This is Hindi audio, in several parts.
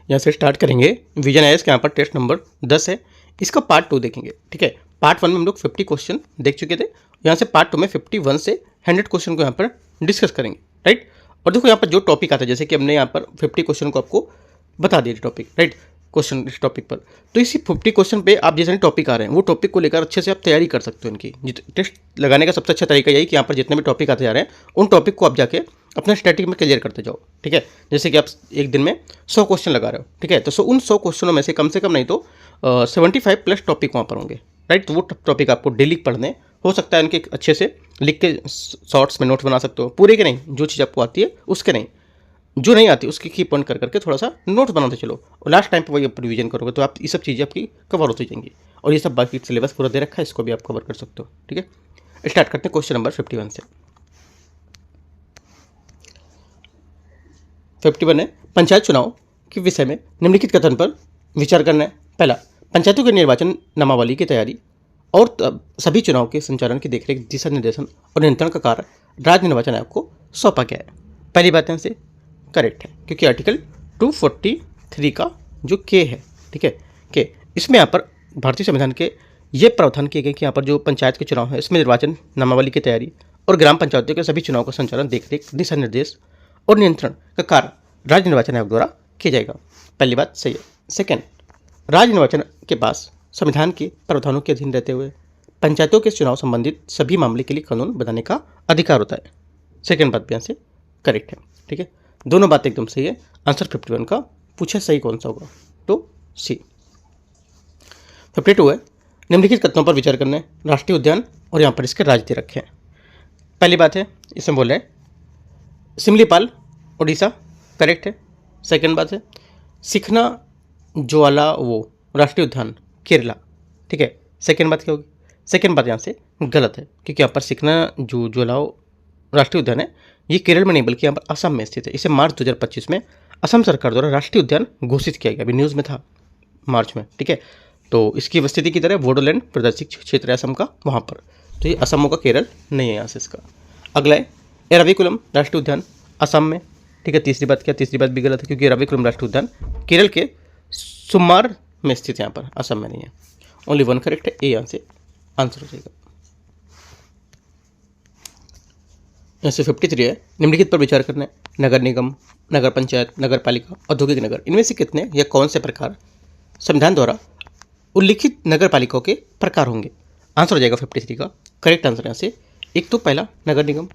यहाँ से स्टार्ट करेंगे। विजन आईएएस के यहाँ पर टेस्ट नंबर 10 है, इसका पार्ट 2 देखेंगे। ठीक है, पार्ट 1 में हम लोग 50 क्वेश्चन देख चुके थे, यहाँ से पार्ट 2 में 51 से 100 क्वेश्चन को यहाँ पर डिस्कस करेंगे। राइट, और देखो यहाँ पर जो टॉपिक आता है, जैसे कि हमने यहाँ पर 50 क्वेश्चन को आपको बता दिया टॉपिक। राइट, क्वेश्चन इस टॉपिक पर, तो इसी 50 क्वेश्चन पे आप जैसे टॉपिक आ रहे हैं वो टॉपिक को लेकर अच्छे से आप तैयारी कर सकते हो। इनकी टेस्ट लगाने का सबसे अच्छा तरीका यही कि यहाँ पर जितने भी टॉपिक आते जा रहे हैं उन टॉपिक को आप जाके अपना स्टैटिक में क्लियर करते जाओ। ठीक है, जैसे कि आप एक दिन में 100 क्वेश्चन लगा रहे हो। ठीक है, तो उन 100 क्वेश्चनों में से कम नहीं तो 75 प्लस टॉपिक वहाँ पर होंगे। राइट, तो वो टॉपिक आपको डेली पढ़ने हो सकता है, इनके अच्छे से लिख के शॉर्ट्स में नोट बना सकते हो, पूरे के नहीं, जो चीज़ आपको आती है उसके नहीं, जो नहीं आती उसकी की पॉइंट कर करके थोड़ा सा नोट बनाते चलो, और लास्ट टाइम पे वही आप रिवीजन करोगे तो आप ये सब चीज़ें आपकी कवर होती जाएंगी। और ये सब बाकी सिलेबस पूरा दे रखा है, इसको भी आप कवर कर सकते हो। ठीक है, स्टार्ट करते हैं क्वेश्चन नंबर 51 से। 51 है, पंचायत चुनाव के विषय में निम्नलिखित कथन पर विचार करना है। पहला, पंचायतों के निर्वाचन नामावली की तैयारी और सभी चुनाव के संचालन की देखरेख, दिशा निर्देशन और नियंत्रण का कार्य राज्य निर्वाचन आयोग को सौंपा गया है। पहली बात यहाँ से करेक्ट है, क्योंकि आर्टिकल 243 का जो के है, ठीक है, के इसमें यहाँ पर भारतीय संविधान के ये प्रावधान किए गए कि यहाँ पर जो पंचायत के चुनाव है इसमें निर्वाचन नामावली की तैयारी और ग्राम पंचायतों के सभी चुनाव का संचालन, देखरेख, दिशा निर्देश और नियंत्रण का कार्य राज्य निर्वाचन आयोग द्वारा किया जाएगा। पहली बात सही है। सेकेंड, राज्य निर्वाचन के पास संविधान के प्रावधानों के अधीन रहते हुए पंचायतों के चुनाव संबंधित सभी मामले के लिए कानून बनाने का अधिकार होता है। सेकेंड बात भी यहाँ से करेक्ट है। ठीक है, दोनों बातें एकदम सही है। आंसर 51 का पूछे सही कौन सा होगा, तो सी। 52 है, निम्नलिखित कथनों पर विचार करना है। राष्ट्रीय उद्यान और यहाँ पर इसके राज्य दे रखे हैं। पहली बात है, इसमें बोल रहे हैं सिमलीपाल उड़ीसा, करेक्ट है। सेकंड बात है सिखना ज्वालावो राष्ट्रीय उद्यान केरला, ठीक है। सेकंड बात क्या होगी? सेकंड बात यहाँ से गलत है, क्योंकि यहाँ पर सिखना जो ज्वालावो राष्ट्रीय उद्यान है ये केरल में नहीं बल्कि यहाँ पर असम में स्थित है। इसे मार्च 2025 में असम सरकार द्वारा राष्ट्रीय उद्यान घोषित किया गया, अभी न्यूज़ में था मार्च में, ठीक है। तो इसकी स्थिति की तरह बोडोलैंड प्रदेशिक क्षेत्र है असम का, वहाँ पर, तो ये असम होगा, केरल नहीं है यहाँ से इसका। अगला है एराविकुलम राष्ट्रीय उद्यान असम में, ठीक है। तीसरी बात क्या? तीसरी बात भी गलत है, क्योंकि एराविकुलम राष्ट्रीय उद्यान केरल के सुमार में स्थित है, यहाँ पर असम में नहीं है। ओनली वन करेक्ट है, ए यहाँ से आंसर हो जाएगा। ऐसे 53 है, निम्नलिखित पर विचार करना है। नगर निगम, नगर पंचायत, नगर पालिका, औद्योगिक नगर, इनमें से कितने या कौन से प्रकार संविधान द्वारा उल्लिखित नगर पालिकाओं के प्रकार होंगे? आंसर हो जाएगा 53 का करेक्ट आंसर यहाँ से। एक तो पहला नगर निगम,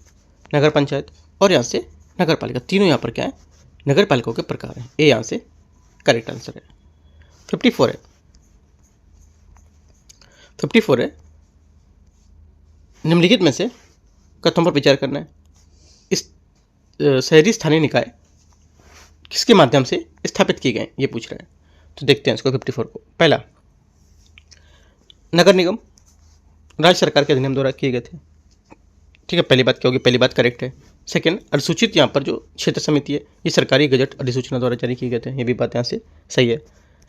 नगर पंचायत और यहाँ से नगर पालिका, तीनों यहाँ पर क्या है? नगर पालिकाओं के प्रकार हैं। ए यहाँ से करेक्ट आंसर है। 54 है, 54 है, निम्नलिखित में से कथनों पर विचार करना है। इस शहरी स्थानीय निकाय किसके माध्यम से स्थापित किए गए, ये पूछ रहे हैं। तो देखते हैं इसको 54 को। पहला नगर निगम राज्य सरकार के अधिनियम द्वारा किए गए थे, ठीक है। पहली बात क्या होगी? पहली बात करेक्ट है। सेकंड, अनुसूचित यहाँ पर जो क्षेत्र समिति है ये सरकारी गजट अधिसूचना द्वारा जारी किए गए थे, ये भी बात यहाँ से सही है।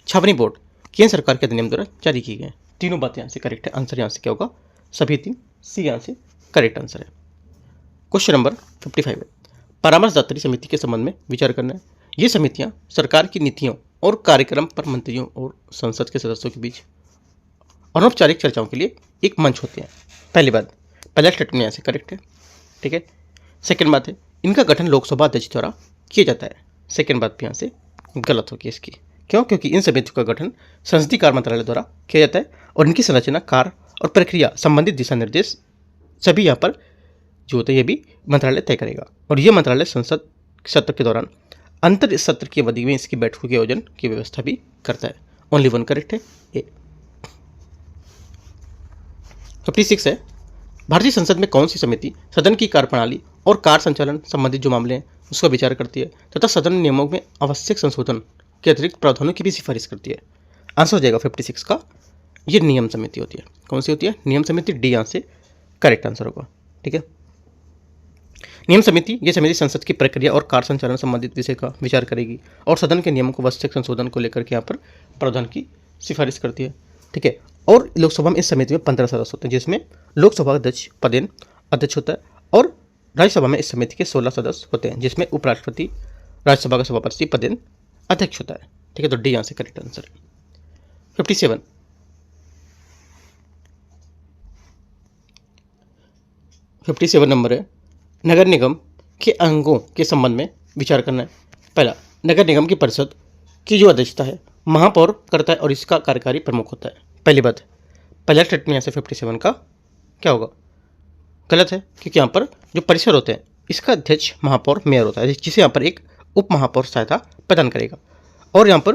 छावनी बोर्ड केंद्र सरकार के अधिनियम द्वारा जारी किए गए, तीनों बातें यहाँ से करेक्ट है। आंसर यहाँ से क्या होगा? सभी तीन, सी यहाँ से करेक्ट आंसर है। क्वेश्चन नंबर 55 है, परामर्शदात्री समिति के संबंध में विचार करना है। ये समितियाँ सरकार की नीतियों और कार्यक्रम पर मंत्रियों और संसद के सदस्यों के बीच अनौपचारिक चर्चाओं के लिए एक मंच होते हैं। पहली बात, पहला स्टेटमेंट यहाँ से करेक्ट है, ठीक है। सेकंड बात है इनका गठन लोकसभा अध्यक्ष द्वारा किया जाता है। सेकंड बात भी यहाँ से गलत होगी इसकी, क्यों? क्योंकि इन समितियों का गठन संसदीय कार्य मंत्रालय द्वारा किया जाता है और इनकी संरचना, कार्य और प्रक्रिया संबंधित दिशा निर्देश सभी यहाँ पर जो होते हैं ये भी मंत्रालय तय करेगा, और ये मंत्रालय संसद सत्र के दौरान अंतर सत्र की अवधि में इसकी बैठकों के आयोजन की व्यवस्था भी करता है। ओनली वन करेक्ट है, ए। 56 है, भारतीय संसद में कौन सी समिति सदन की कार्यप्रणाली और कार्य संचालन संबंधित जो मामले हैं उसका विचार करती है तथा सदन नियमों में आवश्यक संशोधन के अतिरिक्त प्रावधानों की भी सिफारिश करती है? आंसर हो जाएगा 56 का, ये नियम समिति होती है। कौन सी होती है? नियम समिति, डी यहाँ से करेक्ट आंसर होगा, ठीक है। नियम समिति, ये समिति संसद की प्रक्रिया और कार्य संचालन संबंधित विषय का विचार करेगी और सदन के नियमों को आवश्यक संशोधन को लेकर के यहाँ पर प्रावधान की सिफारिश करती है, ठीक है। और लोकसभा में इस समिति में 15 सदस्य होते हैं, जिसमें लोकसभा अध्यक्ष पदेन अध्यक्ष होता है, और राज्यसभा में इस समिति के 16 सदस्य होते हैं, जिसमें उपराष्ट्रपति राज्यसभा का सभापति पदेन अध्यक्ष होता है, ठीक है, तो डी यहाँ से करेक्ट आंसर है। 57 नंबर है, नगर निगम के अंगों के संबंध में विचार करना है। पहला, नगर निगम की परिषद की जो अध्यक्षता है महापौर करता है और इसका कार्यकारी प्रमुख होता है। पहली बात, पहला स्टेटमेंट यहाँ से 57 का क्या होगा, गलत है, क्योंकि यहाँ पर जो परिषद होते हैं इसका अध्यक्ष महापौर मेयर होता है, जिसे यहाँ पर एक उप महापौर सहायता प्रदान करेगा। और यहाँ पर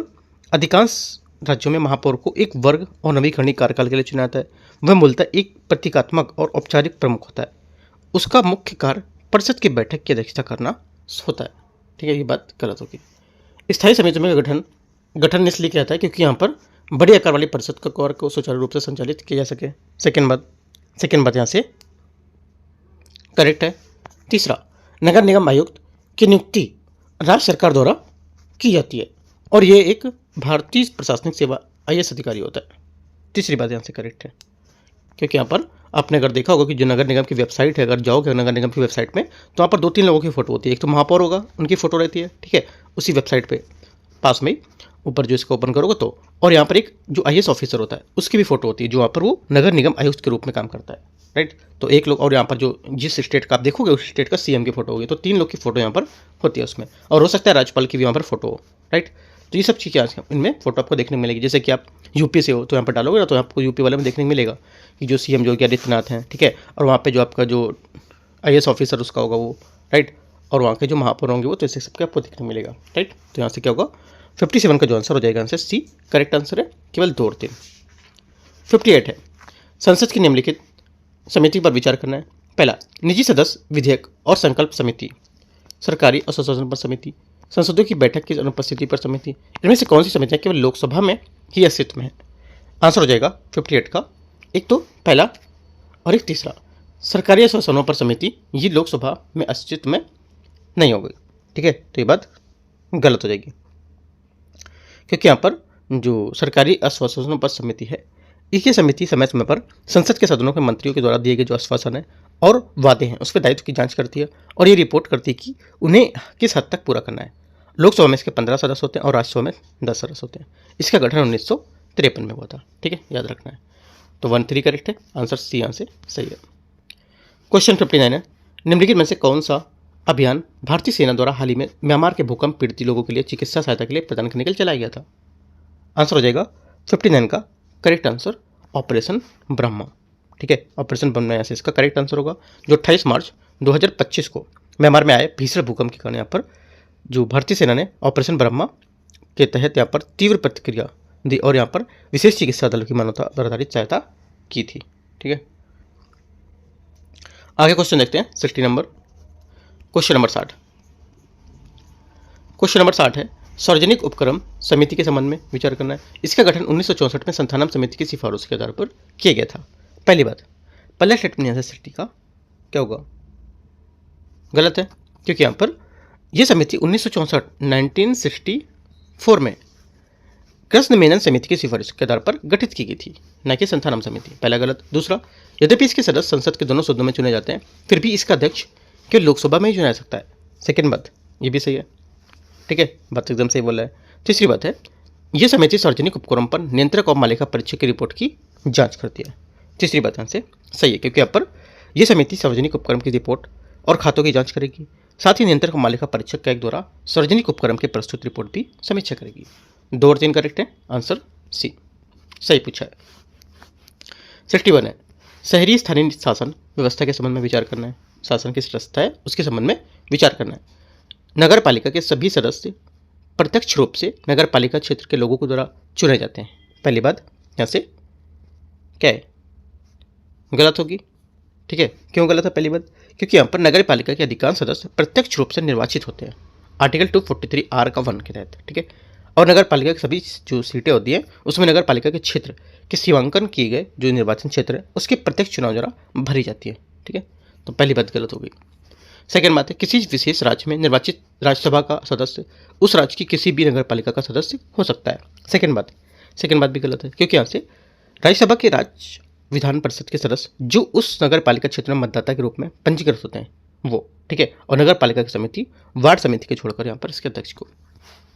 अधिकांश राज्यों में महापौर को एक वर्ग और नवीकरणीय कार्यकाल के लिए चुना जाता है। वह मूलतः एक प्रतीकात्मक और औपचारिक प्रमुख होता है। उसका मुख्य कार्य परिषद की बैठक की अध्यक्षता करना होता है। ठीक है, ये बात गलत होगी। स्थायी समितियों में गठन इसलिए किया जाता है क्योंकि यहाँ पर बड़ी आकार वाली परिषद का कार्य को सुचारू रूप से संचालित किया जा सके। सेकेंड बात यहाँ से करेक्ट है। तीसरा, नगर निगम आयुक्त की नियुक्ति राज्य सरकार द्वारा की जाती है और ये एक भारतीय प्रशासनिक सेवा IAS अधिकारी होता है। तीसरी बात यहाँ से करेक्ट है, क्योंकि यहाँ पर आपने अगर देखा होगा कि जो नगर निगम की वेबसाइट है, अगर जाओगे नगर निगम की वेबसाइट में तो वहाँ पर 2-3 लोगों की फोटो होती है। एक तो महापौर होगा, उनकी फोटो रहती है, ठीक है, उसी वेबसाइट पे पास में ऊपर जो इसको ओपन करोगे तो, और यहाँ पर एक जो IAS ऑफिसर होता है उसकी भी फोटो होती है, जो वहाँ पर वो नगर निगम आयुक्त के रूप में काम करता है, राइट। तो एक लोग, और यहाँ पर जो जिस स्टेट का आप देखोगे उस स्टेट का CM की फोटो होगी, तो 3 लोग की फोटो यहाँ पर होती है उसमें, और हो सकता है राज्यपाल की भी यहाँ पर फोटो हो, राइट। तो ये सब चीज़ें आज इनमें फोटो आपको देखने को मिलेगी। जैसे कि आप यूपी से हो तो यहाँ पर डालोगे ना, तो आपको यूपी वाले में देखने को मिलेगा कि जो CM जो कि आदित्यनाथ हैं, ठीक है, और वहाँ पे जो आपका जो IAS ऑफिसर उसका होगा वो, राइट, और वहाँ के जो महापौर होंगे वो, तो ऐसे सबके आपको देखने को मिलेगा, राइट। तो यहाँ से क्या होगा, 57 का जो आंसर हो जाएगा आंसर C करेक्ट आंसर है, केवल 2 और 3। 58 है, संसद की निम्नलिखित समिति पर विचार करना है। पहला, निजी सदस्य विधेयक और संकल्प समिति, सरकारी और स्वशासन पर समिति, संसदों की बैठक की अनुपस्थिति पर समिति। इनमें से कौन सी समितियां केवल लोकसभा में ही अस्तित्व में है? आंसर हो जाएगा 58 का एक तो पहला और एक तीसरा। सरकारी या स्वशासनों पर समिति ये लोकसभा में अस्तित्व में नहीं होगी, ठीक है, तो ये बात गलत हो जाएगी, क्योंकि यहाँ पर जो सरकारी आश्वासनों पर समिति है, ये समिति समय समय पर संसद के सदनों के मंत्रियों के द्वारा दिए गए जो आश्वासन है और वादे हैं उसके दायित्व की जांच करती है और ये रिपोर्ट करती है कि उन्हें किस हद तक पूरा करना है। लोकसभा में इसके 15 सदस्य होते हैं और राज्यसभा में 10 सदस्य होते हैं। इसका गठन 1953 में हुआ था, ठीक है, याद रखना है। तो 1-3 करेक्ट है, आंसर C यहाँ से सही है। क्वेश्चन 59 है, निम्नलिखित में से कौन सा अभियान भारतीय सेना द्वारा हाल ही में म्यांमार के भूकंप पीड़ित लोगों के लिए चिकित्सा सहायता के लिए प्रदान करने के लिए चलाया गया था? आंसर हो जाएगा 59 का करेक्ट आंसर ऑपरेशन ब्रह्मा, ठीक है, ऑपरेशन ब्रह्मा यहाँ से इसका करेक्ट आंसर होगा, जो 28 मार्च 2025 को म्यांमार में आए भीषण भूकंप के कारण यहाँ पर जो भारतीय सेना ने ऑपरेशन ब्रह्मा के तहत यहाँ पर तीव्र प्रतिक्रिया दी और यहाँ पर विशेष चिकित्सा दल की मानवता पर आधारित सहायता की थी, ठीक है। आगे क्वेश्चन देखते हैं 60 number. Question number 60। Question number 60 है, सार्वजनिक उपक्रम समिति के संबंध में विचार करना है। इसका गठन 1964 में संथानम समिति की सिफारिश के आधार पर किया गया था। पहली बात, पहला स्टेटमेंट यहाँ से 60 का क्या होगा, गलत है, क्योंकि यहाँ पर यह समिति 1964 में कृष्ण मेनन समिति की सिफारिश के आधार पर गठित की गई थी, न कि संथानम समिति। पहला गलत। दूसरा, यद्यपि इसके सदस्य संसद के दोनों सदनों में चुने जाते हैं, फिर भी इसका अध्यक्ष केवल लोकसभा में ही चुना जा सकता है। सेकेंड बात, ये भी सही है, ठीक है, बात एकदम सही बोला है। तीसरी बात है, यह समिति सार्वजनिक उपक्रम पर नियंत्रक और मालिका परीक्षक की रिपोर्ट की जांच करती है। तीसरी बात यहाँ से सही है, क्योंकि यहाँ पर यह समिति सार्वजनिक उपक्रम की रिपोर्ट और खातों की जांच करेगी, साथ ही नियंत्रक और मालिका परीक्षक का एक द्वारा सार्वजनिक उपक्रम की प्रस्तुत रिपोर्ट भी समीक्षा करेगी। 2 और 3 करेक्ट है, आंसर C सही पूछा है। 61 है, शहरी स्थानीय शासन व्यवस्था के संबंध में विचार करना है। शासन की व्यवस्था है उसके संबंध में विचार करना है। नगर पालिका के सभी सदस्य प्रत्यक्ष रूप से नगर पालिका क्षेत्र के लोगों के द्वारा चुने जाते हैं। पहली बात यहाँ से क्या है, गलत होगी, ठीक है। क्यों गलत है पहली बात, क्योंकि यहाँ पर नगर पालिका के अधिकांश सदस्य प्रत्यक्ष रूप से निर्वाचित होते हैं, आर्टिकल 243R का 1 के तहत, ठीक है। और नगर पालिका की सभी जो सीटें होती हैं उसमें नगर पालिका के क्षेत्र के सीमांकन किए गए जो निर्वाचन क्षेत्र है उसके प्रत्यक्ष चुनाव द्वारा भरी जाती है, ठीक है। तो पहली बात गलत हो गई। सेकेंड बात है, किसी विशेष राज्य में निर्वाचित राज्यसभा का सदस्य उस राज्य की किसी भी नगर पालिका का सदस्य हो सकता है। सेकेंड बात भी गलत है, क्योंकि यहाँ से राज्यसभा के राज्य विधान परिषद के सदस्य जो उस नगर पालिका क्षेत्र में मतदाता के रूप में पंजीकृत होते हैं वो, ठीक है, और नगर पालिका की समिति वार्ड समिति के छोड़कर यहाँ पर इसके अध्यक्ष को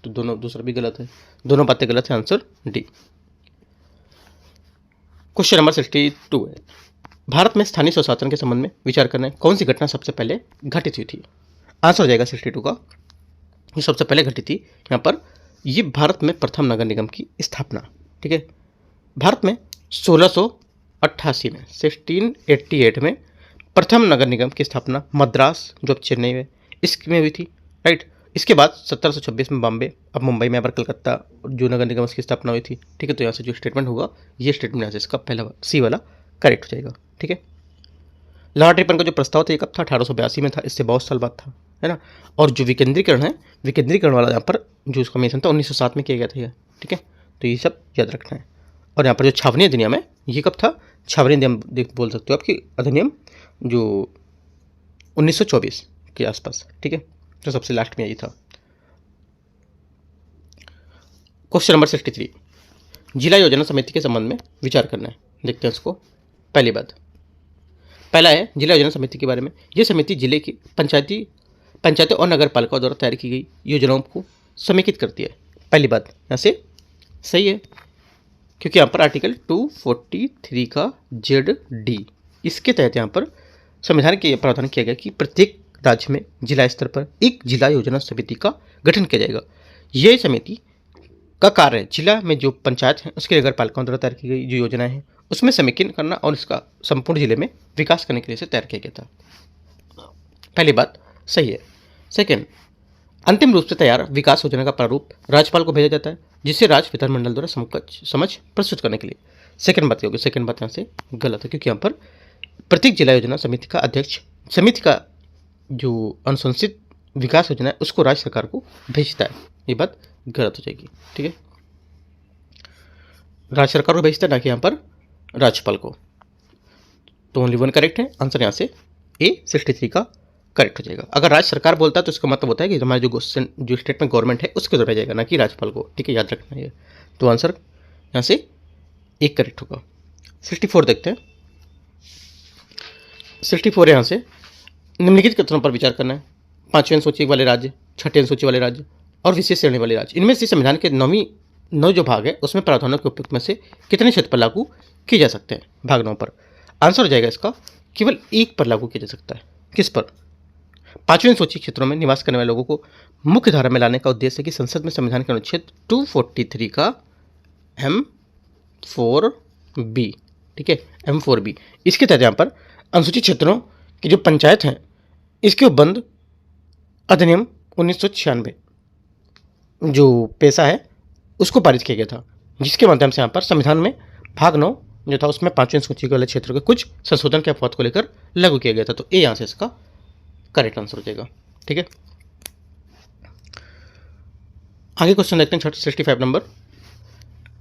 तो दोनों दूसरा भी गलत है, दोनों बातें गलत है, आंसर डी। क्वेश्चन नंबर 62 है, भारत में स्थानीय स्वशासन के संबंध में विचार करना है, कौन सी घटना सबसे पहले घटित हुई थी। आंसर हो जाएगा 62 का, ये सबसे पहले घटी थी यहाँ पर, ये भारत में प्रथम नगर निगम की स्थापना। ठीक है, भारत में 1688 में 1688 में प्रथम नगर निगम की स्थापना मद्रास, जो अब चेन्नई है, इसमें हुई थी। राइट, इसके बाद 1726 में बॉम्बे, अब मुंबई में, अब कलकत्ता, जो नगर निगम की स्थापना हुई थी। ठीक है, तो यहाँ से जो स्टेटमेंट होगा, ये स्टेटमेंट यहाँ से इसका पहला सी वाला करेक्ट हो जाएगा। ठीक है, लाहौर टिप्पण का जो प्रस्ताव था ये कब था, 1882 में था, इससे बहुत साल बाद था, है ना। और जो विकेंद्रीकरण है, विकेंद्रीकरण वाला यहाँ पर जो उसका मेंशन था 1907 में किया गया था ये। ठीक है, तो ये सब याद रखना है। और यहाँ पर जो छावनी अधिनियम है, ये कब था, छावनी अधिनियम बोल सकते हो आपकी अधिनियम, जो 1924 के आसपास। ठीक है, तो सबसे लास्ट में यही था। क्वेश्चन नंबर 63, जिला योजना समिति के संबंध में विचार करना है, देखते हैं उसको। पहली बात, पहला है जिला योजना समिति के बारे में, ये समिति जिले की पंचायतों और नगर पालिकाओं द्वारा तैयार की गई योजनाओं को समेकित करती है। पहली बात यहाँ से सही है, क्योंकि यहाँ पर आर्टिकल 243 का ZD, इसके तहत यहाँ पर संविधान के प्रावधान किया गया कि प्रत्येक राज्य में जिला स्तर पर एक जिला योजना समिति का गठन किया जाएगा। ये समिति का कार्य है जिला में जो पंचायत है उसके नगर पालिकाओं द्वारा तैयार की गई जो योजनाएं हैं उसमें समेकन करना और इसका संपूर्ण जिले में विकास करने के लिए इसे तैयार किया गया था। पहली बात सही है। सेकेंड, अंतिम रूप से तैयार विकास योजना का प्रारूप राज्यपाल को भेजा जाता है, जिसे राज्य विधानमंडल द्वारा समझ प्रस्तुत करने के लिए। सेकेंड बात होगी, सेकेंड बात यहाँ से गलत है, क्योंकि यहाँ पर प्रत्येक जिला योजना समिति का अध्यक्ष समिति का जो अनुशंसित विकास योजना है उसको राज्य सरकार को भेजता है, ये बात गलत हो जाएगी। ठीक है, राज्य सरकार को भेजता है, ना कि यहाँ पर राज्यपाल को। तो ओनली वन करेक्ट है, आंसर यहाँ से A 63 का करेक्ट हो जाएगा। अगर राज्य सरकार बोलता है तो इसका मतलब होता है कि हमारे जो स्टेट में गवर्नमेंट है उसके द्वारा जाएगा, ना कि राज्यपाल को। ठीक है, याद रखना है। तो आंसर यहाँ से एक करेक्ट होगा। 64 देखते हैं। 64 यहाँ से निम्नलिखित कथनों पर विचार करना है, 5वें अनुसूची वाले राज्य, 6ठे अनुसूची वाले राज्य और विशेष श्रेणी वाले राज्य, इनमें से संविधान के 9 जो भाग है उसमें प्रावधानों के उपयुक्त में से कितने क्षेत्र पर लागू किए जा सकते हैं। भाग 9 पर आंसर हो जाएगा इसका केवल एक पर लागू किया जा सकता है। किस पर? 5वें अनुसूची क्षेत्रों में निवास करने वाले लोगों को मुख्य धारा में लाने का उद्देश्य है कि संसद में संविधान के अनुच्छेद 243 का M4B, ठीक है, M4B, इसके तहत यहाँ पर अनुसूचित क्षेत्रों की जो पंचायत हैं इसके उपबंध अधिनियम 1996 जो पेशा है उसको पारित किया गया था, जिसके माध्यम से यहाँ पर संविधान में भाग 9 जो था उसमें 5वें सूची वाले क्षेत्रों के कुछ संशोधन के अपवाद को लेकर लागू किया गया था। तो ए यहाँ से इसका करेक्ट आंसर हो जाएगा। ठीक है, आगे क्वेश्चन देखते हैं 65 नंबर।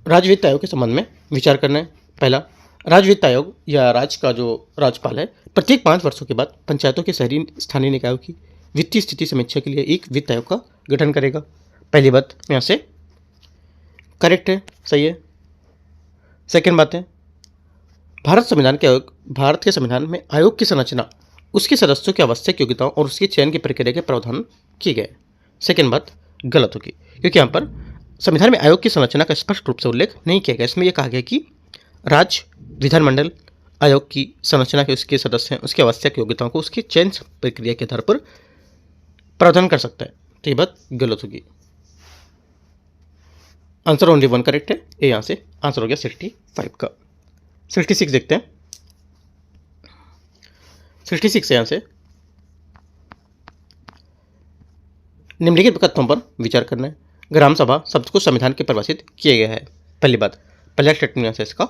राज्य वित्त आयोग के संबंध में विचार करना है। पहला, राज्य वित्त आयोग या राज्य का जो राज्यपाल है प्रत्येक 5 वर्षों के बाद पंचायतों के शहरी स्थानीय निकायों की वित्तीय स्थिति समीक्षा के लिए एक वित्त आयोग का गठन करेगा। पहली बात यहाँ से करेक्ट है, सही है। सेकेंड बात है, भारत के संविधान में आयोग की संरचना, उसके सदस्यों की आवश्यक योग्यताओं और उसके चयन की प्रक्रिया के प्रावधान किए गए। सेकेंड बात गलत होगी, क्योंकि यहाँ पर संविधान में आयोग की संरचना का स्पष्ट रूप से उल्लेख नहीं किया गया। इसमें यह कहा गया कि राज्य विधानमंडल आयोग की संरचना के उसके सदस्य हैं, उसकी आवश्यक योग्यताओं को उसकी चयन प्रक्रिया के आधार पर प्रावधान कर सकता है। तो ये बात गलत होगी। आंसर ओनली वन करेक्ट है, ये यहाँ से आंसर हो गया 65 का। 66 देखते हैं। 66 यहाँ से निम्नलिखित कथनों पर विचार करना है। ग्राम सभा शब्द को संविधान के परिभाषित किया गया है। पहली बात, पहला स्टेटमेंट यहाँ से इसका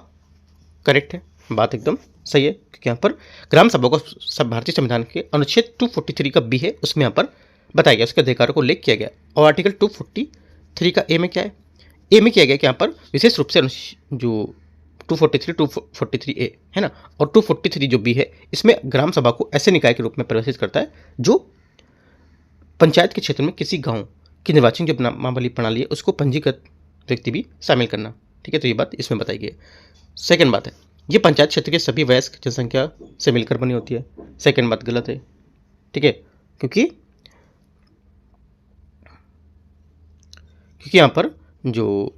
करेक्ट है, बात एकदम सही है, क्योंकि यहाँ पर ग्राम सभा को भारतीय संविधान के अनुच्छेद 243 का बी है उसमें यहाँ पर बताया गया, उसके अधिकारों को उल्लेख किया गया। और आर्टिकल 243 का ए में क्या है, ए में किया गया कि यहाँ पर विशेष रूप से जो 243 ए है ना, और 243 जो बी है इसमें ग्राम सभा को ऐसे निकाय के रूप में परिभाषित करता है जो पंचायत के क्षेत्र में किसी गांव की निर्वाचन जो नामावली प्रणाली है उसको पंजीकृत व्यक्ति भी शामिल करना। ठीक है, तो ये बात इसमें बताई गई है। सेकेंड बात है, ये पंचायत क्षेत्र के सभी वयस्क जनसंख्या से मिलकर बनी होती है। सेकेंड बात गलत है। ठीक है, क्योंकि क्योंकि यहाँ पर जो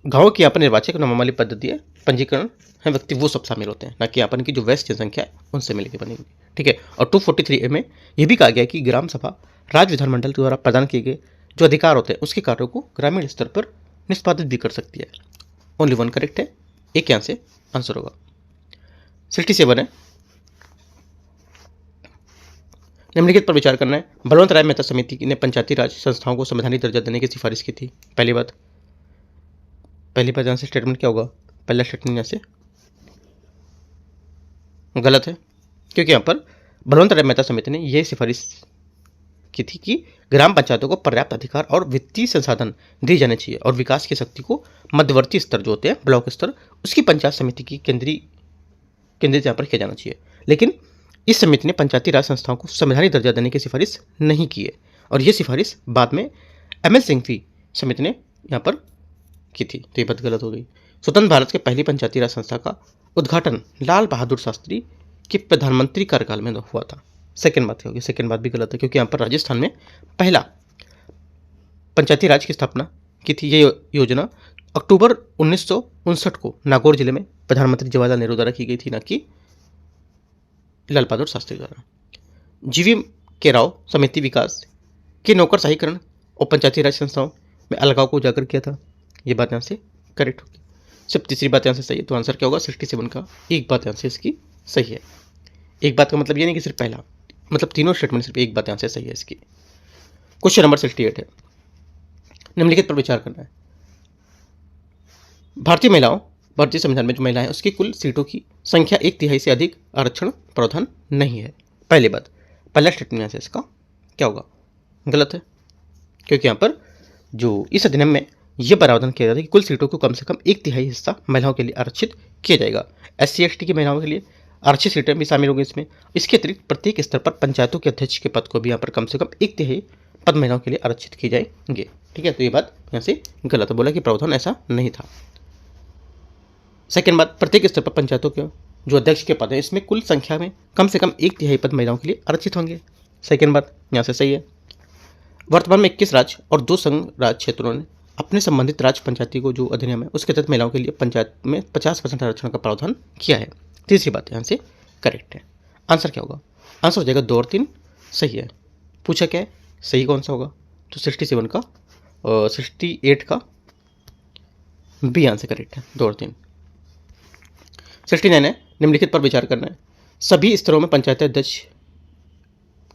गाँव की यहाँ पर निर्वाचक नामावली पद्धति है, पंजीकरण है व्यक्ति, वो सब शामिल होते हैं, ना कि यहाँ पर इनकी जो वैश्य जनसंख्या है उनसे मिलकर बनेगी। ठीक है। और 243A में यह भी कहा गया है कि ग्राम सभा राज्य विधानमंडल द्वारा प्रदान किए गए जो अधिकार होते हैं उसके कार्यों को ग्रामीण स्तर पर निष्पादित भी कर सकती है। ओनली वन करेक्ट है, एक यहाँ से आंसर होगा। 67 है, निम्नलिखित पर विचार करना है। बलवंत राय मेहता समिति ने पंचायती राज संस्थाओं को संवैधानिक दर्जा देने की सिफारिश की थी। पहली बात यहाँ से स्टेटमेंट क्या होगा? पहला स्टेटमेंट यहाँ से गलत है, क्योंकि यहाँ पर बलवंत राय मेहता समिति ने यह सिफारिश की थी कि ग्राम पंचायतों को पर्याप्त अधिकार और वित्तीय संसाधन दिए जाने चाहिए और विकास की शक्ति को मध्यवर्ती स्तर जो होते हैं ब्लॉक स्तर उसकी पंचायत समिति की केंद्रित यहाँ पर किया जाना चाहिए। लेकिन इस समिति ने पंचायती राज संस्थाओं को संवैधानिक दर्जा देने की सिफारिश नहीं की है और ये सिफारिश बाद में एम एल सिंघवी समिति ने यहाँ पर की थी, तो ये बात गलत हो गई। स्वतंत्र भारत के पहली पंचायती राज संस्था का उद्घाटन लाल बहादुर शास्त्री के प्रधानमंत्री कार्यकाल में हुआ था। सेकेंड बात होगी, सेकेंड बात भी गलत है, क्योंकि यहाँ पर राजस्थान में पहला पंचायती राज की स्थापना की थी। ये योजना अक्टूबर 1959 को नागौर जिले में प्रधानमंत्री जवाहरलाल नेहरू द्वारा की गई थी, ना कि लाल बहादुर शास्त्री द्वारा। जीवी के राव समिति विकास के नौकरशाहीकरण और पंचायती राज संस्थाओं में अलगाव को उजागर किया था। ये बात यहाँ से करेक्ट होगी। सिर्फ तीसरी बात यहाँ से सही है, तो आंसर क्या होगा? 67 का एक बात यहाँ से इसकी सही है। एक बात का मतलब ये नहीं कि सिर्फ पहला, मतलब तीनों स्टेटमेंट सिर्फ एक बात यहाँ से सही है इसकी। क्वेश्चन नंबर 68 है, निम्नलिखित पर विचार करना है। भारतीय संविधान में जो महिलाएं उसकी कुल सीटों की संख्या 1/3 से अधिक आरक्षण प्रावधान नहीं है। पहली बात, पहला स्टेटमेंट यहाँ से इसका क्या होगा? गलत है, क्योंकि यहाँ पर जो इस अधिनियम में यह प्रावधान किया जाता है कि कुल सीटों को कम से कम 1/3 हिस्सा महिलाओं के लिए आरक्षित किया जाएगा। SC ST की महिलाओं के लिए आरक्षित सीटें भी शामिल होंगी इसमें। इसके अतिरिक्त प्रत्येक स्तर पर पंचायतों के अध्यक्ष के पद को भी यहाँ पर कम से कम 1/3 पद महिलाओं के लिए आरक्षित किए जाएंगे। ठीक है, तो ये बात यहाँ से गलत है, बोला कि प्रावधान ऐसा नहीं था। सेकेंड बात, प्रत्येक स्तर पर पंचायतों के जो अध्यक्ष के पद है इसमें कुल संख्या में कम से कम 1/3 पद महिलाओं के लिए आरक्षित होंगे। सेकेंड बात यहाँ से सही है। वर्तमान में 21 राज्य और 2 संघ राज्य क्षेत्रों ने अपने संबंधित राज्य पंचायती को जो अधिनियम है उसके तहत महिलाओं के लिए पंचायत में 50% आरक्षण का प्रावधान किया है। तीसरी बात यहाँ से करेक्ट है। आंसर क्या होगा? आंसर हो जाएगा 2 और 3 सही है। पूछा क्या है सही कौन सा होगा? तो 67 का 68 का बी आंसर करेक्ट है, 2 और 3। 69 है, निम्नलिखित पर विचार करना है। सभी स्तरों में पंचायत अध्यक्ष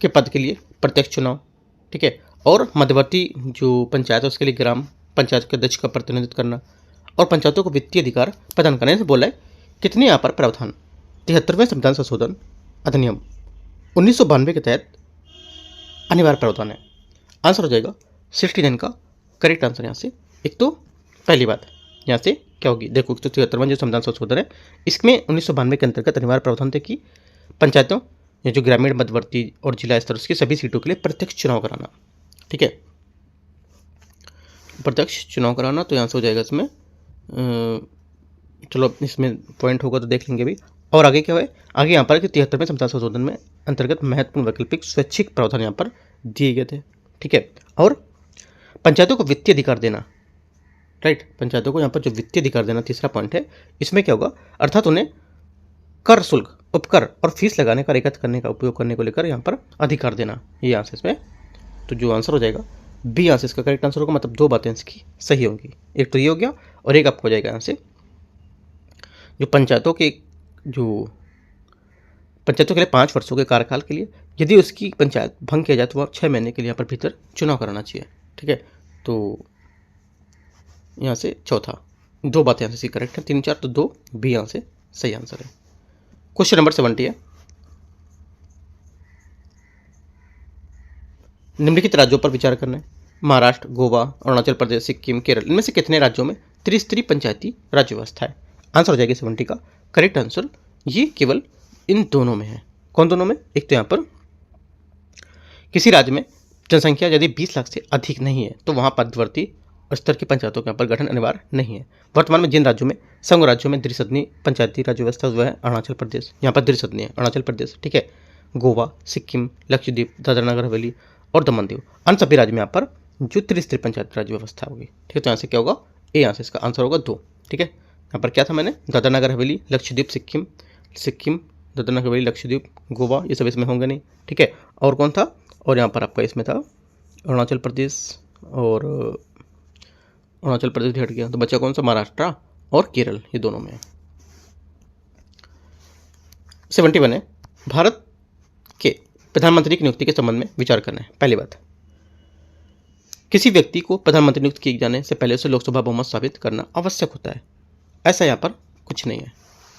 के पद के लिए प्रत्यक्ष चुनाव, ठीक है, और मध्यवर्ती जो पंचायत है उसके लिए ग्राम पंचायत के अध्यक्ष का प्रतिनिधित्व करना और पंचायतों को वित्तीय अधिकार प्रदान करने से बोला है। कितने यहाँ पर प्रावधान? 73वें संविधान संशोधन अधिनियम 1992 के तहत अनिवार्य प्रावधान है। आंसर हो जाएगा 69 का करेक्ट आंसर यहाँ से। एक तो पहली बात यहाँ से क्या होगी? देखो, तो 73वां जो संविधान संशोधन है इसमें 1992 के अंतर्गत अनिवार्य प्रावधान थे कि पंचायतों या जो ग्रामीण मध्यवर्ती और जिला स्तर उसकी सभी सीटों के लिए प्रत्यक्ष चुनाव कराना। ठीक है, प्रत्यक्ष चुनाव कराना, तो यहाँ से हो जाएगा इसमें चलो इसमें पॉइंट होगा तो देख लेंगे भी। और आगे क्या है? आगे यहाँ पर कि 73वें संविधान संशोधन में अंतर्गत महत्वपूर्ण वैकल्पिक स्वैच्छिक प्रावधान यहाँ पर दिए गए थे। ठीक है, और पंचायतों को वित्तीय अधिकार देना, राइट, पंचायतों को यहाँ पर जो वित्तीय अधिकार देना तीसरा पॉइंट है। इसमें क्या होगा? अर्थात उन्हें कर शुल्क, उपकर और फीस लगाने का एकत्र करने का उपयोग करने को लेकर यहाँ पर अधिकार देना, ये आंसर इसमें। तो जो आंसर हो जाएगा बी आंसर इसका करेक्ट आंसर होगा। मतलब 2 बातें इसकी सही होंगी, एक तो ये हो गया और एक आपको हो जाएगा यहाँ से जो पंचायतों के लिए 5 वर्षों के कार्यकाल के लिए यदि उसकी पंचायत भंग किया जाए तो वह 6 महीने के लिए यहाँ पर भीतर चुनाव कराना चाहिए। ठीक है, तो यहाँ से चौथा 2 बातें यहाँ से करेक्ट है, 3 4 तो 2 बी यहाँ से सही आंसर है। क्वेश्चन नंबर 70 है, निम्नलिखित राज्यों पर विचार करना है। महाराष्ट्र, गोवा, अरुणाचल प्रदेश, सिक्किम, केरल, इनमें से कितने राज्यों में त्रिस्तरीय पंचायती राज व्यवस्था है? आंसर हो जाएगा 70 का करेक्ट आंसर। ये केवल इन दोनों में है। कौन दोनों में? एक तो यहाँ पर किसी राज्य में जनसंख्या यदि 20 लाख से अधिक नहीं है तो वहाँ मध्यवर्ती स्तर की पंचायतों का यहाँ पर गठन अनिवार्य नहीं है। वर्तमान में जिन राज्यों में संघ राज्यों में द्विसदनीय पंचायती राज व्यवस्था हुआ है अरुणाचल प्रदेश, यहाँ पर द्विसदनीय है अरुणाचल प्रदेश। ठीक है, गोवा, सिक्किम, लक्षद्वीप, दादरा नगर हवेली और दमन दीव, अन्य सभी राज्य में यहाँ पर जो त्रिस्तरीय पंचायत राज व्यवस्था होगी। ठीक है, तो यहाँ से क्या होगा, ए यहाँ से इसका आंसर होगा 2। ठीक है, यहाँ पर क्या था मैंने, दादरा नगर हवेली, लक्षद्वीप, सिक्किम, दादरा नगर हवेली, लक्षद्वीप, गोवा, ये सब इसमें होंगे नहीं। ठीक है, और कौन था, और यहाँ पर आपका इसमें था अरुणाचल प्रदेश, और अरुणाचल प्रदेश भी हट गया, तो बचा कौन सा, महाराष्ट्र और केरल, ये दोनों में है। 71 है, भारत के प्रधानमंत्री की नियुक्ति के संबंध में विचार करना है। पहली बात, किसी व्यक्ति को प्रधानमंत्री नियुक्त किए जाने से पहले उसे लोकसभा बहुमत साबित करना आवश्यक होता है। ऐसा यहाँ पर कुछ नहीं है,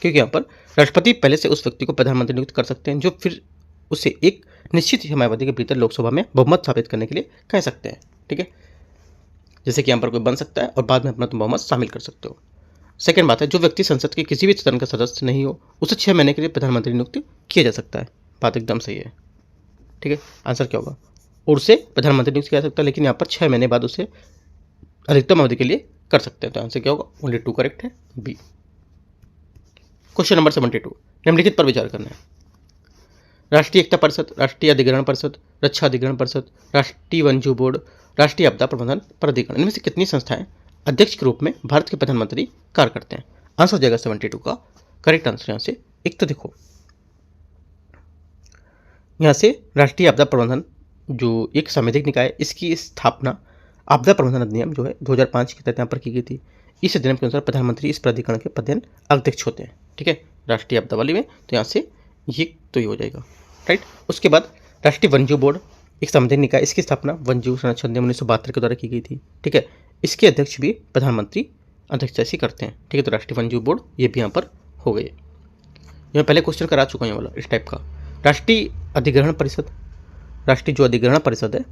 क्योंकि यहाँ पर राष्ट्रपति पहले से उस व्यक्ति को प्रधानमंत्री नियुक्त कर सकते हैं, जो फिर उसे एक निश्चित समयावधि के भीतर लोकसभा में बहुमत साबित करने के लिए कह सकते हैं। ठीक है, जैसे कि यहाँ पर कोई बन सकता है और बाद में अपना तुम बहुमत शामिल कर सकते हो। सेकेंड बात है, जो व्यक्ति संसद के किसी भी सदन का सदस्य नहीं हो उसे 6 महीने के लिए प्रधानमंत्री नियुक्त किया जा सकता है। बात एकदम सही है। ठीक है, आंसर क्या होगा, उसे प्रधानमंत्री नियुक्त किया जा सकता है, लेकिन यहाँ पर 6 महीने बाद उसे अधिकतम अवधि के लिए कर सकते हैं। तो आंसर क्या होगा, ओनली 2 करेक्ट है, बी। क्वेश्चन नंबर 72, निम्नलिखित पर विचार करना है। राष्ट्रीय एकता परिषद, राष्ट्रीय अधिग्रहण परिषद, रक्षा अधिग्रहण परिषद, राष्ट्रीय वन्यजीव बोर्ड, राष्ट्रीय आपदा प्रबंधन प्राधिकरण, इनमें से कितनी संस्थाएं अध्यक्ष के रूप में भारत के प्रधानमंत्री कार्य करते हैं। आंसर हो जाएगा 72 का करेक्ट आंसर। यहाँ से एक तो देखो, यहाँ से राष्ट्रीय आपदा प्रबंधन जो एक संवैधानिक निकाय है, इसकी स्थापना आपदा प्रबंधन अधिनियम जो है 2005 के तहत यहाँ पर की गई थी। इस अधिनियम के अनुसार प्रधानमंत्री इस प्राधिकरण के पदेन अध्यक्ष होते हैं। ठीक है, राष्ट्रीय आपदा वाली में, तो यहाँ से ये तो ये हो जाएगा राइट। उसके बाद राष्ट्रीय वन्यजीव बोर्ड एक संवैधानिक निकाय, इसकी स्थापना वन्यजीव संरक्षण अधिनियम 1972 के द्वारा की गई थी। ठीक है, इसके अध्यक्ष भी प्रधानमंत्री अध्यक्ष ऐसे करते हैं। ठीक है, तो राष्ट्रीय वन्यजीव बोर्ड ये भी यहाँ पर हो गए। मैं पहले क्वेश्चन करा चुका हूँ वाला इस टाइप का। राष्ट्रीय अधिग्रहण परिषद, राष्ट्रीय जो अधिग्रहण परिषद है,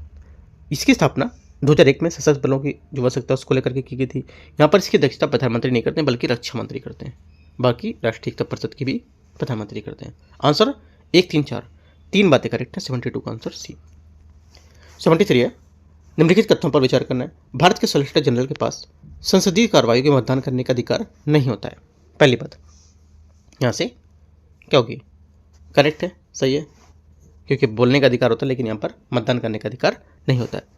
इसकी स्थापना 2001 में सशस्त्र बलों की जो आवश्यकता उसको लेकर के की गई थी। यहाँ पर इसकी अध्यक्षता प्रधानमंत्री नहीं करते हैं, बल्कि रक्षा मंत्री करते हैं। बाकी राष्ट्रीय एकता परिषद की भी प्रधानमंत्री करते हैं। आंसर 1, 3, 4, 3 बातें करेक्ट है। 72 का आंसर सी। 73 है, निम्नलिखित कथनों पर विचार करना है। भारत के सॉलिसिटर जनरल के पास संसदीय कार्रवाई के मतदान करने का अधिकार नहीं होता है। पहली बात, यहाँ से क्या होगी, करेक्ट है, सही है, क्योंकि बोलने का अधिकार होता है, लेकिन यहाँ पर मतदान करने का अधिकार नहीं होता है।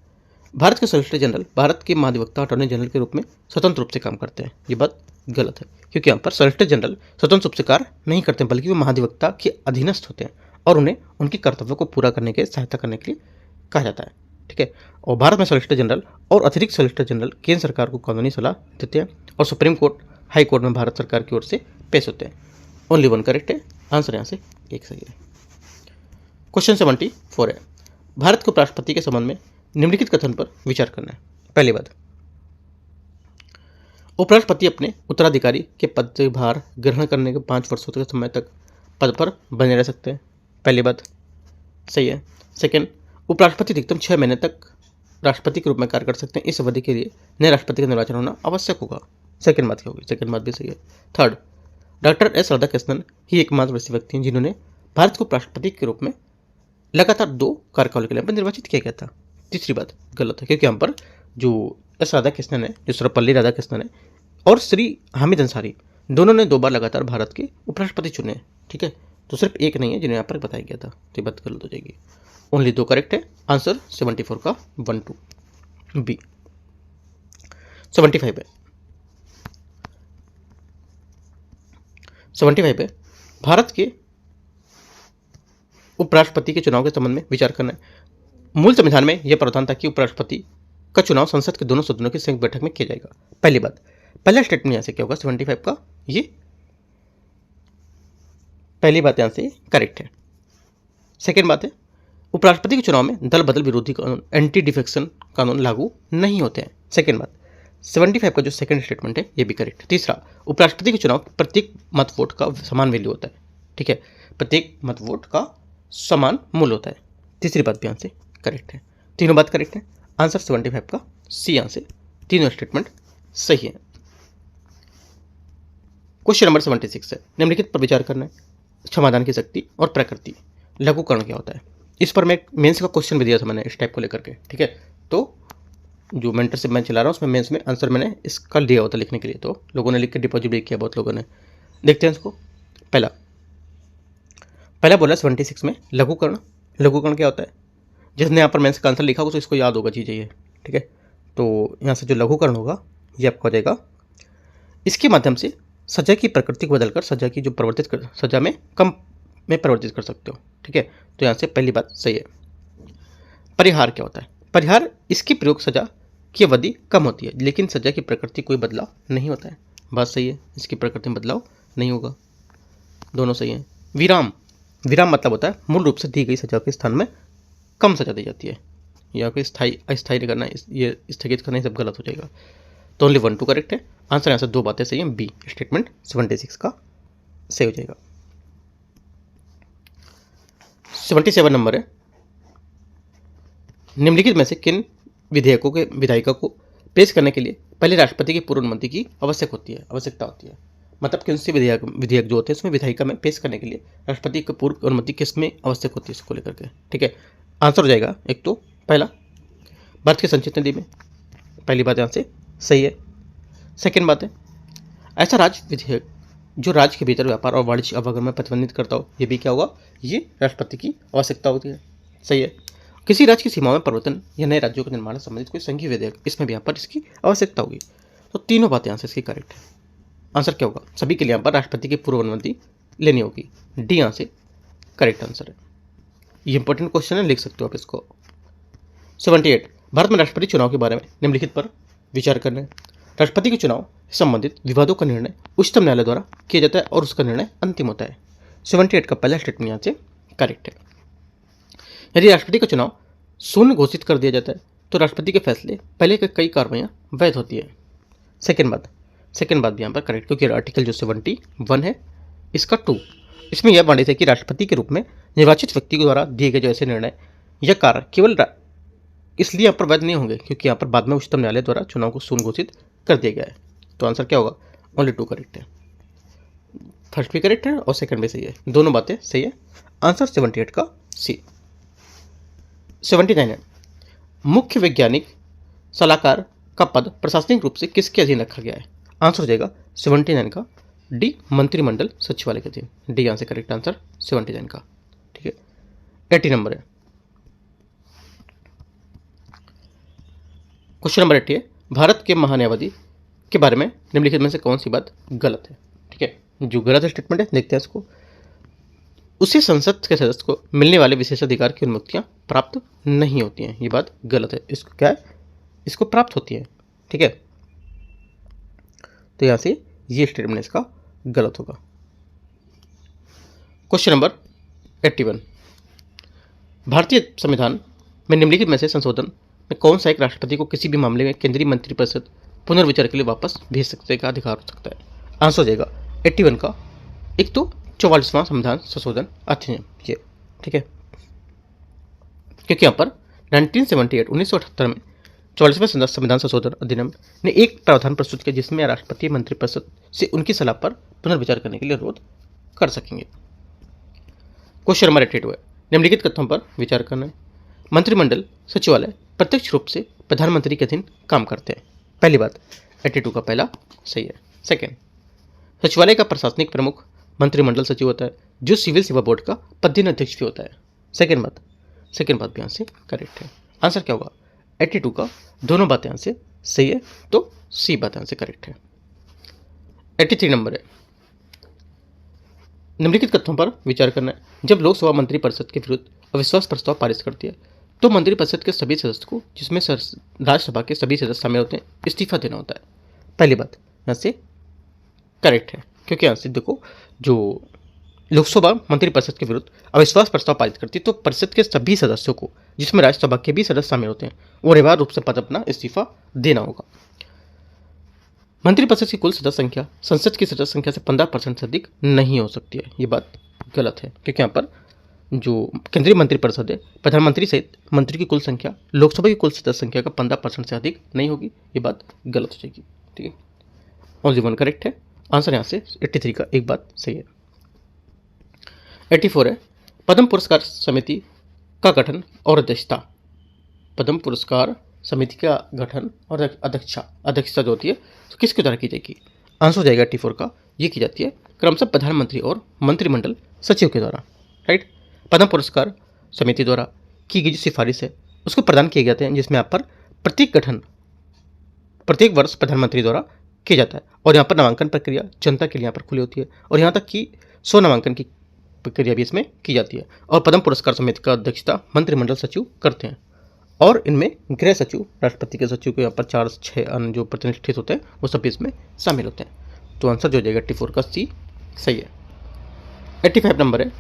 भारत के सॉलिसिटर जनरल भारत के महाधिवक्ता अटॉर्नी जनरल के रूप में स्वतंत्र रूप से काम करते हैं। ये बात गलत है, क्योंकि यहाँ पर सॉलिसिटर जनरल स्वतंत्र रूप से कार्य नहीं करते हैं, बल्कि वो महाधिवक्ता के अधीनस्थ होते हैं और उन्हें उनके कर्तव्यों को पूरा करने के सहायता करने के लिए कहा जाता है। ठीक है, और भारत में सॉलिसिटर जनरल और अतिरिक्त सॉलिसिटर जनरल केंद्र सरकार को कानूनी सलाह देते हैं और सुप्रीम कोर्ट, हाई कोर्ट में भारत सरकार की ओर से पेश होते हैं। ओनली 1 करेक्ट है, आंसर यहाँ से 1 सही है। क्वेश्चन 74 है, भारत के उपराष्ट्रपति के संबंध में निम्नलिखित कथन पर विचार करना है। पहली बात, उपराष्ट्रपति अपने उत्तराधिकारी के पदभार ग्रहण करने के 5 वर्षों के समय तक पद पर बने रह सकते हैं। पहली बात सही है। सेकेंड, उपराष्ट्रपति अधिकतम 6 महीने तक राष्ट्रपति के रूप में कार्य कर सकते हैं। इस अवधि के लिए नए राष्ट्रपति का निर्वाचन होना आवश्यक होगा। सेकेंड बात क्या होगी, सेकेंड बात भी सही है। थर्ड, डॉक्टर एस राधाकृष्णन ही एकमात्र ऐसे व्यक्ति हैं जिन्होंने भारत को उपराष्ट्रपति के रूप में लगातार 2 कार्यकाल के लिए निर्वाचित किया गया था। तीसरी बात गलत है, क्योंकि यहाँ पर जो एस राधाकृष्णन है, जो सर्वपल्ली राधाकृष्णन है, और श्री हामिद अंसारी, दोनों ने 2 बार लगातार भारत के उपराष्ट्रपति चुने। ठीक है, तो सिर्फ एक नहीं है जिन्हें यहाँ पर बताया गया था, तो ये बात गलत हो जाएगी। ओनली 2 करेक्ट है, आंसर 74 का 1, 2 बी। 75 है, 75 है, भारत के उपराष्ट्रपति के चुनाव के संबंध में विचार करना है। मूल संविधान में यह प्रावधान था कि उपराष्ट्रपति का चुनाव संसद के दोनों सदनों की संयुक्त बैठक में किया जाएगा। पहली बात, पहला स्टेटमेंट यहाँ से क्या होगा, 75 का ये पहली बात यहाँ से करेक्ट है। सेकेंड बात है, उपराष्ट्रपति के चुनाव में दल बदल विरोधी कानून, एंटी डिफेक्शन कानून लागू नहीं होते हैं। सेकेंड बात, 75 का जो सेकंड स्टेटमेंट है ये भी करेक्ट है। तीसरा, उपराष्ट्रपति के चुनाव प्रत्येक मत वोट का समान वैल्यू होता है। ठीक है, प्रत्येक मत वोट का समान मूल्य होता है। तीसरी बात भी यहाँ से करेक्ट है। तीनों बात करेक्ट है, आंसर 75 का सी। यहाँ से तीनों स्टेटमेंट सही है। क्वेश्चन नंबर 76 है, निम्नलिखित पर विचार करना है। क्षमादान की शक्ति और प्रकृति, लघुकरण क्या होता है। इस पर मैं मेंस का क्वेश्चन भी दिया था मैंने इस टाइप को लेकर के। ठीक है, तो जो मेंटरशिप मैं चला रहा हूँ उसमें मेंस में आंसर मैंने इसका दिया होता लिखने के लिए, तो लोगों ने लिख के डिपॉजिट भी किया, बहुत लोगों ने। देखते हैं इसको। पहला बोला 76 में लघुकरण। लघुकरण क्या होता है, जिसने यहाँ पर मेंस का आंसर लिखा होगा तो इसको याद होगा चीज़ें ये। ठीक है। तो यहाँ से जो लघुकरण होगा ये आपका हो जाएगा, इसके माध्यम से सजा की प्रकृति को बदलकर सजा की जो सजा में कम में परिवर्तित कर सकते हो, ठीक है। तो यहाँ से पहली बात सही है। परिहार क्या होता है? परिहार, इसकी प्रयोग सजा की अवधि कम होती है लेकिन सजा की प्रकृति कोई बदलाव नहीं होता है। बात सही है, इसकी प्रकृति में बदलाव नहीं होगा, दोनों सही हैं। विराम, विराम मतलब होता है मूल रूप से दी गई सजा के स्थान में कम सजा दी जाती है। यहाँ पे स्थायी अस्थायी करना, ये स्थगित करना, ये सब गलत हो जाएगा। तो ओनली 1 2 करेक्ट है आंसर। यहाँ से 2 बातें सही हैं, बी स्टेटमेंट 76 का सही हो जाएगा। 77 नंबर है, निम्नलिखित में से किन विधेयकों के विधायिका को पेश करने के लिए पहले राष्ट्रपति की पूर्व अनुमति की आवश्यकता होती है। मतलब कौन से विधेयक जो होते हैं उसमें विधायिका में पेश करने के लिए राष्ट्रपति की पूर्व अनुमति किस में आवश्यक होती है, इसको लेकर के, ठीक है। आंसर हो जाएगा एक तो पहला, भारत की संचित नदी में, पहली बात यहाँ से सही है। सेकेंड बात है, ऐसा राज्य विधेयक जो राज्य के भीतर व्यापार और वाणिज्य आवागमन में प्रतिबंधित करता हो, ये भी क्या होगा, ये राष्ट्रपति की आवश्यकता होती है, सही है। किसी राज्य की सीमाओं में परिवर्तन या नए राज्यों के निर्माण से संबंधित कोई संघीय विधेयक, इसमें भी यहाँ पर इसकी आवश्यकता होगी। तो तीनों बातें यहाँ से इसकी करेक्ट है। आंसर क्या होगा, सभी के लिए यहाँ पर राष्ट्रपति की पूर्व अनुमति लेनी होगी, डी यहाँ से करेक्ट आंसर है। ये इंपॉर्टेंट क्वेश्चन है, लिख सकते हो आप इसको। 78, भारत में राष्ट्रपति चुनाव के बारे में निम्नलिखित पर विचार करना है। राष्ट्रपति के चुनाव से संबंधित विवादों का निर्णय उच्चतम न्यायालय द्वारा किया जाता है और उसका निर्णय अंतिम होता है। 78 का पहला स्टेटमेंट यहाँ से करेक्ट है। यदि राष्ट्रपति का चुनाव शून्य घोषित कर दिया जाता है तो राष्ट्रपति के फैसले पहले के कई कार्रवाइयाँ वैध होती है। सेकेंड बात भी यहाँ पर करेक्ट, क्योंकि आर्टिकल जो 71 है इसका 2, इसमें यह वर्णित है कि राष्ट्रपति के रूप में निर्वाचित व्यक्ति के द्वारा दिए गए जो ऐसे निर्णय या कार्य केवल इसलिए यहाँ पर वैध नहीं होंगे क्योंकि यहाँ पर बाद में उच्चतम न्यायालय द्वारा चुनाव को शून्य घोषित कर दिया गया है। तो आंसर क्या होगा, ओनली 2 करेक्ट है। फर्स्ट भी करेक्ट है और सेकंड भी सही है, दोनों बातें सही है। आंसर 78 का सी। 79 है, मुख्य वैज्ञानिक सलाहकार का पद प्रशासनिक रूप से किसके अधीन रखा गया है। आंसर हो जाएगा 79 का डी, मंत्रिमंडल सचिवालय के अधीन, डी यहाँ से करेक्ट आंसर 79 का, ठीक है। 80 नंबर है, क्वेश्चन नंबर 80 है, भारत के महान्यायवादी के बारे में निम्नलिखित में से कौन सी बात गलत है, ठीक है। जो गलत स्टेटमेंट है देखते हैं इसको। उसी संसद के सदस्य को मिलने वाले विशेषाधिकार की अनुमतियां प्राप्त नहीं होती हैं, ये बात गलत है। इसको क्या है, इसको प्राप्त होती है, ठीक है। तो यहाँ से ये स्टेटमेंट इसका गलत होगा। क्वेश्चन नंबर 81, भारतीय संविधान में निम्नलिखित में से संशोधन में कौन सा एक राष्ट्रपति को किसी भी मामले में केंद्रीय मंत्रिपरिषद पुनर्विचार के लिए वापस भेज सकने का अधिकार हो सकता है। आंसर हो जाएगा 81 का एक तो 44वां संविधान संशोधन अधिनियम, ये ठीक है। क्योंकि यहाँ पर 1978 में 44वें संविधान संशोधन अधिनियम ने एक प्रावधान प्रस्तुत किया जिसमें राष्ट्रपति मंत्रिपरिषद से उनकी सलाह पर पुनर्विचार करने के लिए अनुरोध कर सकेंगे। क्वेश्चन नंबर 82 है, निम्नलिखित कथनों पर विचार करना है। मंत्रिमंडल सचिवालय प्रत्यक्ष रूप से प्रधानमंत्री के अधीन काम करते हैं। पहली बात 82 का पहला सही है। सेकेंड, सचिवालय का प्रशासनिक प्रमुख मंत्रिमंडल सचिव होता है जो सिविल सेवा बोर्ड का पदीय अध्यक्ष भी होता है। सेकेंड बात भी यहाँ से करेक्ट है। आंसर क्या होगा, 82 का दोनों बातें यहाँ से सही है, तो सी बात यहाँ से करेक्ट है। 83 नंबर है, निम्नलिखित कथनों पर विचार करना है। जब लोकसभा मंत्रिपरिषद के विरुद्ध अविश्वास प्रस्ताव पारित करती है तो मंत्रिपरिषद के सभी सदस्य को, जिसमें राज्यसभा के सभी सदस्य शामिल होते हैं, इस्तीफा देना होता है। पहली बात यहाँ से करेक्ट है, क्योंकि यहाँ से देखो जो लोकसभा मंत्रिपरिषद के विरुद्ध अविश्वास प्रस्ताव पारित करती है तो परिषद के सभी सदस्यों को, जिसमें राज्यसभा के भी सदस्य शामिल होते हैं, वो अनिवार्य रूप से पद अपना इस्तीफा देना होगा। मंत्रिपरिषद की कुल सदस्य संख्या संसद की सदस्य संख्या से 15% से अधिक नहीं हो सकती है, ये बात गलत है। क्योंकि यहाँ पर जो केंद्रीय मंत्रिपरिषद है, प्रधानमंत्री सहित मंत्री की कुल संख्या लोकसभा की कुल सदस्य संख्या का 15% से अधिक नहीं होगी, ये बात गलत हो जाएगी, ठीक है। ओनली 1 करेक्ट है। आंसर यहाँ से 83 का एक बात सही है। 84 है, पद्म पुरस्कार समिति का गठन और अध्यक्षता। पद्म पुरस्कार समिति का गठन और अध्यक्षता जो होती है तो किसके द्वारा की जाएगी। आंसर हो जाएगा 84 का, ये की जाती है क्रमशः प्रधानमंत्री और मंत्रिमंडल सचिव के द्वारा, राइट। पद्म पुरस्कार समिति द्वारा की गई जो सिफारिश है उसको प्रदान किए जाते हैं, जिसमें यहाँ पर प्रत्येक वर्ष प्रधानमंत्री द्वारा किया जाता है। और यहाँ पर नामांकन प्रक्रिया जनता के लिए यहाँ पर खुली होती है और यहाँ तक कि 100 नामांकन की प्रक्रिया भी इसमें की जाती है। और पद्म पुरस्कार समिति का अध्यक्षता मंत्रिमंडल सचिव करते हैं और इनमें गृह सचिव, राष्ट्रपति के सचिव के यहाँ पर 4-6 अन्य जो प्रतिनिधित्व होते हैं वो सभी इसमें शामिल होते हैं। तो आंसर जो हो जाएगा 84 का सी सही है। 85 नंबर है,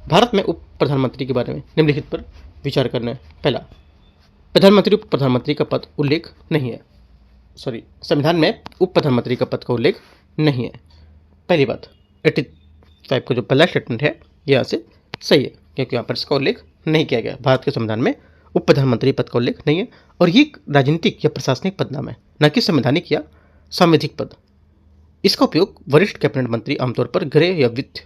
भारत में उप प्रधानमंत्री के बारे में निम्नलिखित पर विचार करना है। पहला, प्रधानमंत्री उप प्रधानमंत्री का पद उल्लेख नहीं है। संविधान में उप प्रधानमंत्री का पद का उल्लेख नहीं है। पहली बात, 85 का जो पहला स्टेटमेंट है ये यहाँ से सही है क्योंकि यहाँ पर इसका उल्लेख नहीं किया गया। भारत के संविधान में उप प्रधानमंत्री पद का उल्लेख नहीं है और ये राजनीतिक या प्रशासनिक पद नाम है, न कि संवैधानिक या सांविधिक पद। इसका उपयोग वरिष्ठ कैबिनेट मंत्री आमतौर पर गृह या वित्त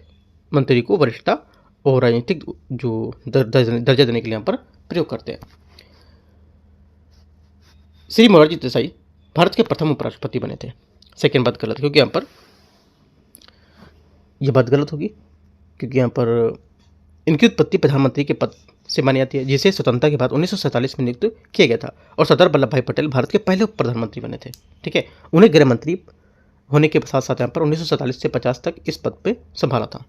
मंत्री को वरिष्ठता और राजनीतिक जो दर्जा देने के लिए यहाँ पर प्रयोग करते हैं। श्री मोरारजी देसाई भारत के प्रथम उपराष्ट्रपति बने थे। सेकेंड बात गलत क्योंकि यहाँ पर यह बात गलत होगी क्योंकि यहाँ पर इनकी उत्पत्ति प्रधानमंत्री के पद से मानी जाती है जिसे स्वतंत्रता के बाद 1947 में नियुक्त किया गया था और सरदार वल्लभ भाई पटेल भारत के पहले उप प्रधानमंत्री बने थे। ठीक है, उन्हें गृह मंत्री होने के साथ साथ यहाँ पर 1947 से 50 तक इस पद पे संभाला था।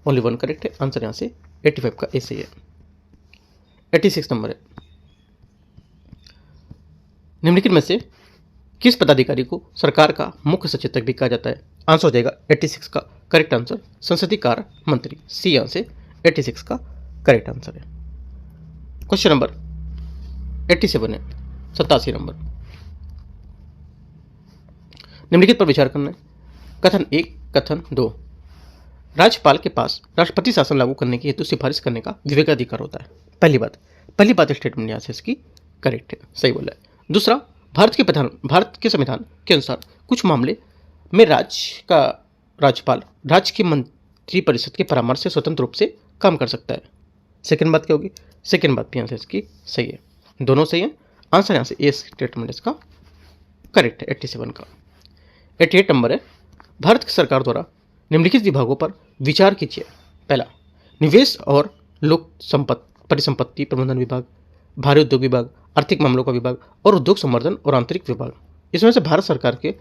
ओनली वन करेक्ट है, आंसर यहाँ से 85 का ए सही है। 86 नंबर है, निम्नलिखित में से किस पदाधिकारी को सरकार का मुख्य सचेतक भी कहा जाता है? आंसर हो जाएगा 86 का करेक्ट आंसर संसदीय कार्य मंत्री, सी यहाँ से 86 का करेक्ट आंसर है। क्वेश्चन नंबर 87 है, 87 नंबर, निम्नलिखित पर विचार करना है। कथन 1, कथन 2, राज्यपाल के पास राष्ट्रपति शासन लागू करने की हेतु सिफारिश करने का विवेकाधिकार होता है। पहली बात स्टेटमेंट यहाँ से इसकी करेक्ट है, सही बोला है। दूसरा, भारत के संविधान के अनुसार कुछ मामले में राज्यपाल राज्य की मंत्रिपरिषद के परामर्श से स्वतंत्र रूप से काम कर सकता है। सेकंड बात क्या होगी? सेकंड बात भी यहाँ से इसकी सही है, दोनों सही है। आंसर यहाँ से ए स्टेटमेंट इसका करेक्ट है 87 का। 88 नंबर है, भारत की सरकार द्वारा निम्नलिखित विभागों पर विचार कीजिए। पहला, निवेश और लोक परिसंपत्ति प्रबंधन विभाग, भारी उद्योग विभाग, आर्थिक मामलों का विभाग और उद्योग संवर्धन और आंतरिक विभाग। इसमें से भारत सरकार के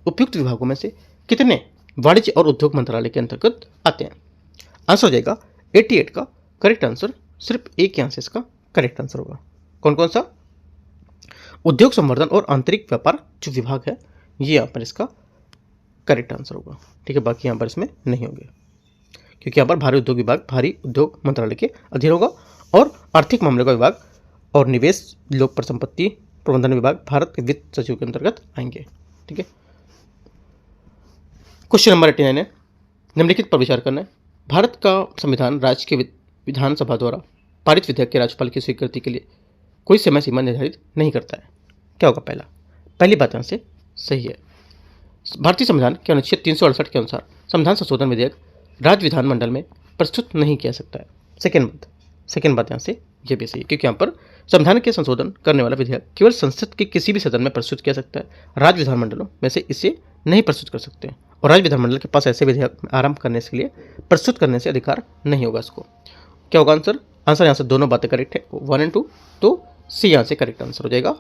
उपयुक्त विभागों में से कितने वाणिज्य और उद्योग मंत्रालय के अंतर्गत आते हैं? आंसर हो जाएगा 88 का करेक्ट आंसर, सिर्फ एक यहाँ से इसका करेक्ट आंसर होगा। कौन कौन सा? उद्योग संवर्धन और आंतरिक व्यापार जो विभाग है ये यहाँ पर इसका करेक्ट आंसर होगा। ठीक है, बाकी यहाँ पर इसमें नहीं होंगे क्योंकि यहाँ पर भारी उद्योग विभाग भारी उद्योग मंत्रालय के अधीन होगा और आर्थिक मामलों का विभाग और निवेश लोक परिसंपत्ति प्रबंधन विभाग भारत के वित्त सचिव के अंतर्गत आएंगे। ठीक है, क्वेश्चन नंबर 89 है, निम्नलिखित पर विचार करना है। भारत का संविधान राज्य के विधानसभा द्वारा पारित विधेयक के राज्यपाल की स्वीकृति के लिए कोई समय सीमा निर्धारित नहीं करता है। क्या होगा? पहली बात यहाँ से सही है। भारतीय संविधान के अनुच्छेद 368 के अनुसार संविधान संशोधन विधेयक राज्य विधानमंडल में प्रस्तुत नहीं किया सकता है। सेकेंड बात यहाँ से ये भी सही है क्योंकि यहाँ पर संविधान के संशोधन करने वाला विधेयक केवल संसद के किसी भी सदन में प्रस्तुत किया सकता है, राज्य विधानमंडलों में से इसे नहीं प्रस्तुत कर सकते हैं और राज्य विधानमंडल के पास ऐसे विधेयक आरंभ करने के लिए प्रस्तुत करने से अधिकार नहीं होगा इसको। क्या होगा आंसर? आंसर यहाँ से दोनों बातें करेक्ट है, 1 और 2, तो सी यहाँ से करेक्ट आंसर हो जाएगा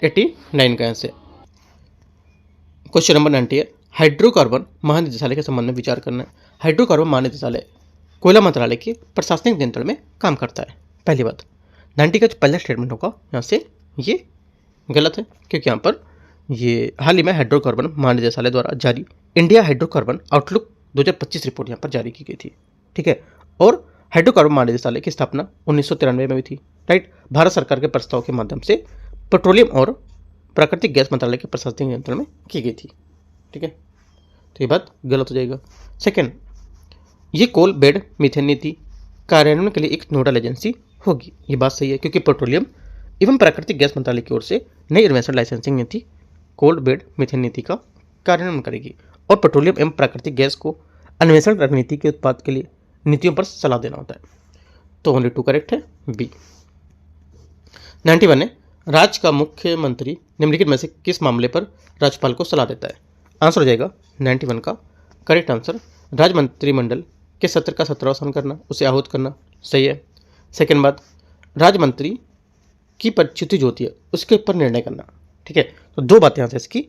89 का यहाँ से। क्वेश्चन नंबर 90 है, हाइड्रोकार्बन महानिदेशालय के संबंध में विचार करना है। हाइड्रोकार्बन महानिदेशालय कोयला मंत्रालय के प्रशासनिक नियंत्रण में काम करता है। पहली बात, 90 का जो पहला स्टेटमेंट होगा यहाँ से ये गलत है क्योंकि यहाँ पर ये हाल ही में हाइड्रोकार्बन महानिदेशालय द्वारा जारी इंडिया हाइड्रोकार्बन आउटलुक 2025 रिपोर्ट यहाँ पर जारी की गई थी। ठीक है, और हाइड्रोकार्बन महानिदेशालय की स्थापना 1993 में हुई थी। राइट, भारत सरकार के प्रस्ताव के माध्यम से पेट्रोलियम और प्राकृतिक गैस मंत्रालय के प्रशासनिक नियंत्रण में की गई थी। ठीक है, तो ये बात गलत हो जाएगा। सेकेंड, ये कोल बेड मीथेन नीति कार्यान्वयन के लिए एक नोडल एजेंसी होगी। ये बात सही है क्योंकि पेट्रोलियम एवं प्राकृतिक गैस मंत्रालय की ओर से नई इन्वेंशन लाइसेंसिंग नीति कोल बेड मीथेन नीति का कार्यान्वयन करेगी और पेट्रोलियम एवं प्राकृतिक गैस को अन्वेषण रणनीति के उत्पाद के लिए नीतियों पर सलाह देना होता है। तो ओनली 2 करेक्ट है, बी। 91 है, राज्य का मुख्यमंत्री निम्नलिखित में से किस मामले पर राज्यपाल को सलाह देता है? आंसर हो जाएगा 91 का करेक्ट आंसर, राज्य मंत्रिमंडल के सत्र का 17वां करना, उसे आहूत करना। सही है। सेकेंड बात, राज्य मंत्री की पदच्युति जो होती है उसके ऊपर निर्णय करना। ठीक है, तो दो बातें यहाँ से इसकी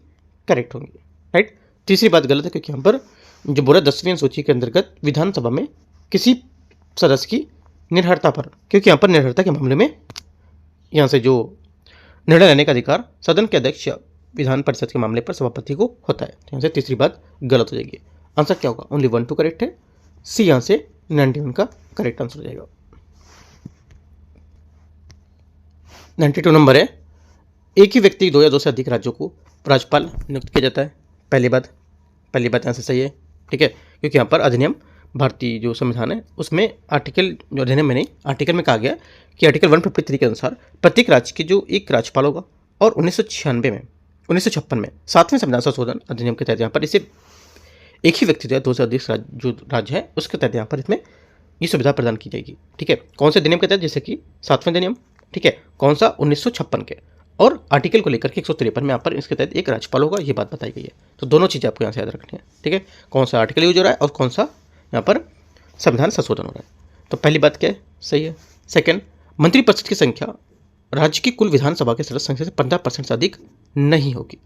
करेक्ट होंगी, राइट। तीसरी बात गलत है, क्योंकि यहाँ पर जो बोला 10वीं अनुसूची के अंतर्गत विधानसभा में किसी सदस्य की निर्भरता पर, क्योंकि यहाँ पर निर्भरता के मामले में यहाँ से जो निर्णय लेने का अधिकार सदन के अध्यक्ष या विधान परिषद के मामले पर सभापति को होता है। तो यहाँ से तीसरी बात गलत हो जाएगी। आंसर क्या होगा? ओनली 1 2 करेक्ट है। सी यहाँ से 91 का करेक्ट आंसर हो जाएगा। 92 नंबर है, एक ही व्यक्ति 2 या 2 से अधिक राज्यों को राज्यपाल नियुक्त किया जाता है। पहली बात यहाँ से सही है, ठीक है, क्योंकि यहाँ पर अधिनियम भारतीय जो संविधान है उसमें आर्टिकल जो अधिनियम में नहीं आर्टिकल में कहा गया कि आर्टिकल 153 के अनुसार प्रत्येक राज्य के जो एक राज्यपाल होगा, और 1956 में 7वें संविधान संशोधन अधिनियम के तहत यहाँ पर इसे एक ही व्यक्ति जो 2 से अधिक जो राज्य है उसके तहत यहाँ पर इसमें ये सुविधा प्रदान की जाएगी, ठीक है। कौन से अधिनियम के तहत? जैसे कि 7वें अधिनियम, ठीक है, कौन सा? 1956 के, और आर्टिकल को लेकर के 153 में यहाँ पर इसके तहत एक राज्यपाल होगा, ये बात बताई गई है। तो दोनों चीज़ें आपको यहाँ से याद रखनी है, ठीक है, कौन सा आर्टिकल यूज हो रहा है और कौन सा यहाँ पर संविधान संशोधन हो रहा है। तो पहली बात क्या है? सही है। सेकंड, मंत्रिपरिषद की संख्या राज्य की कुल विधानसभा के सदस्य संख्या से 15% से अधिक नहीं होगी।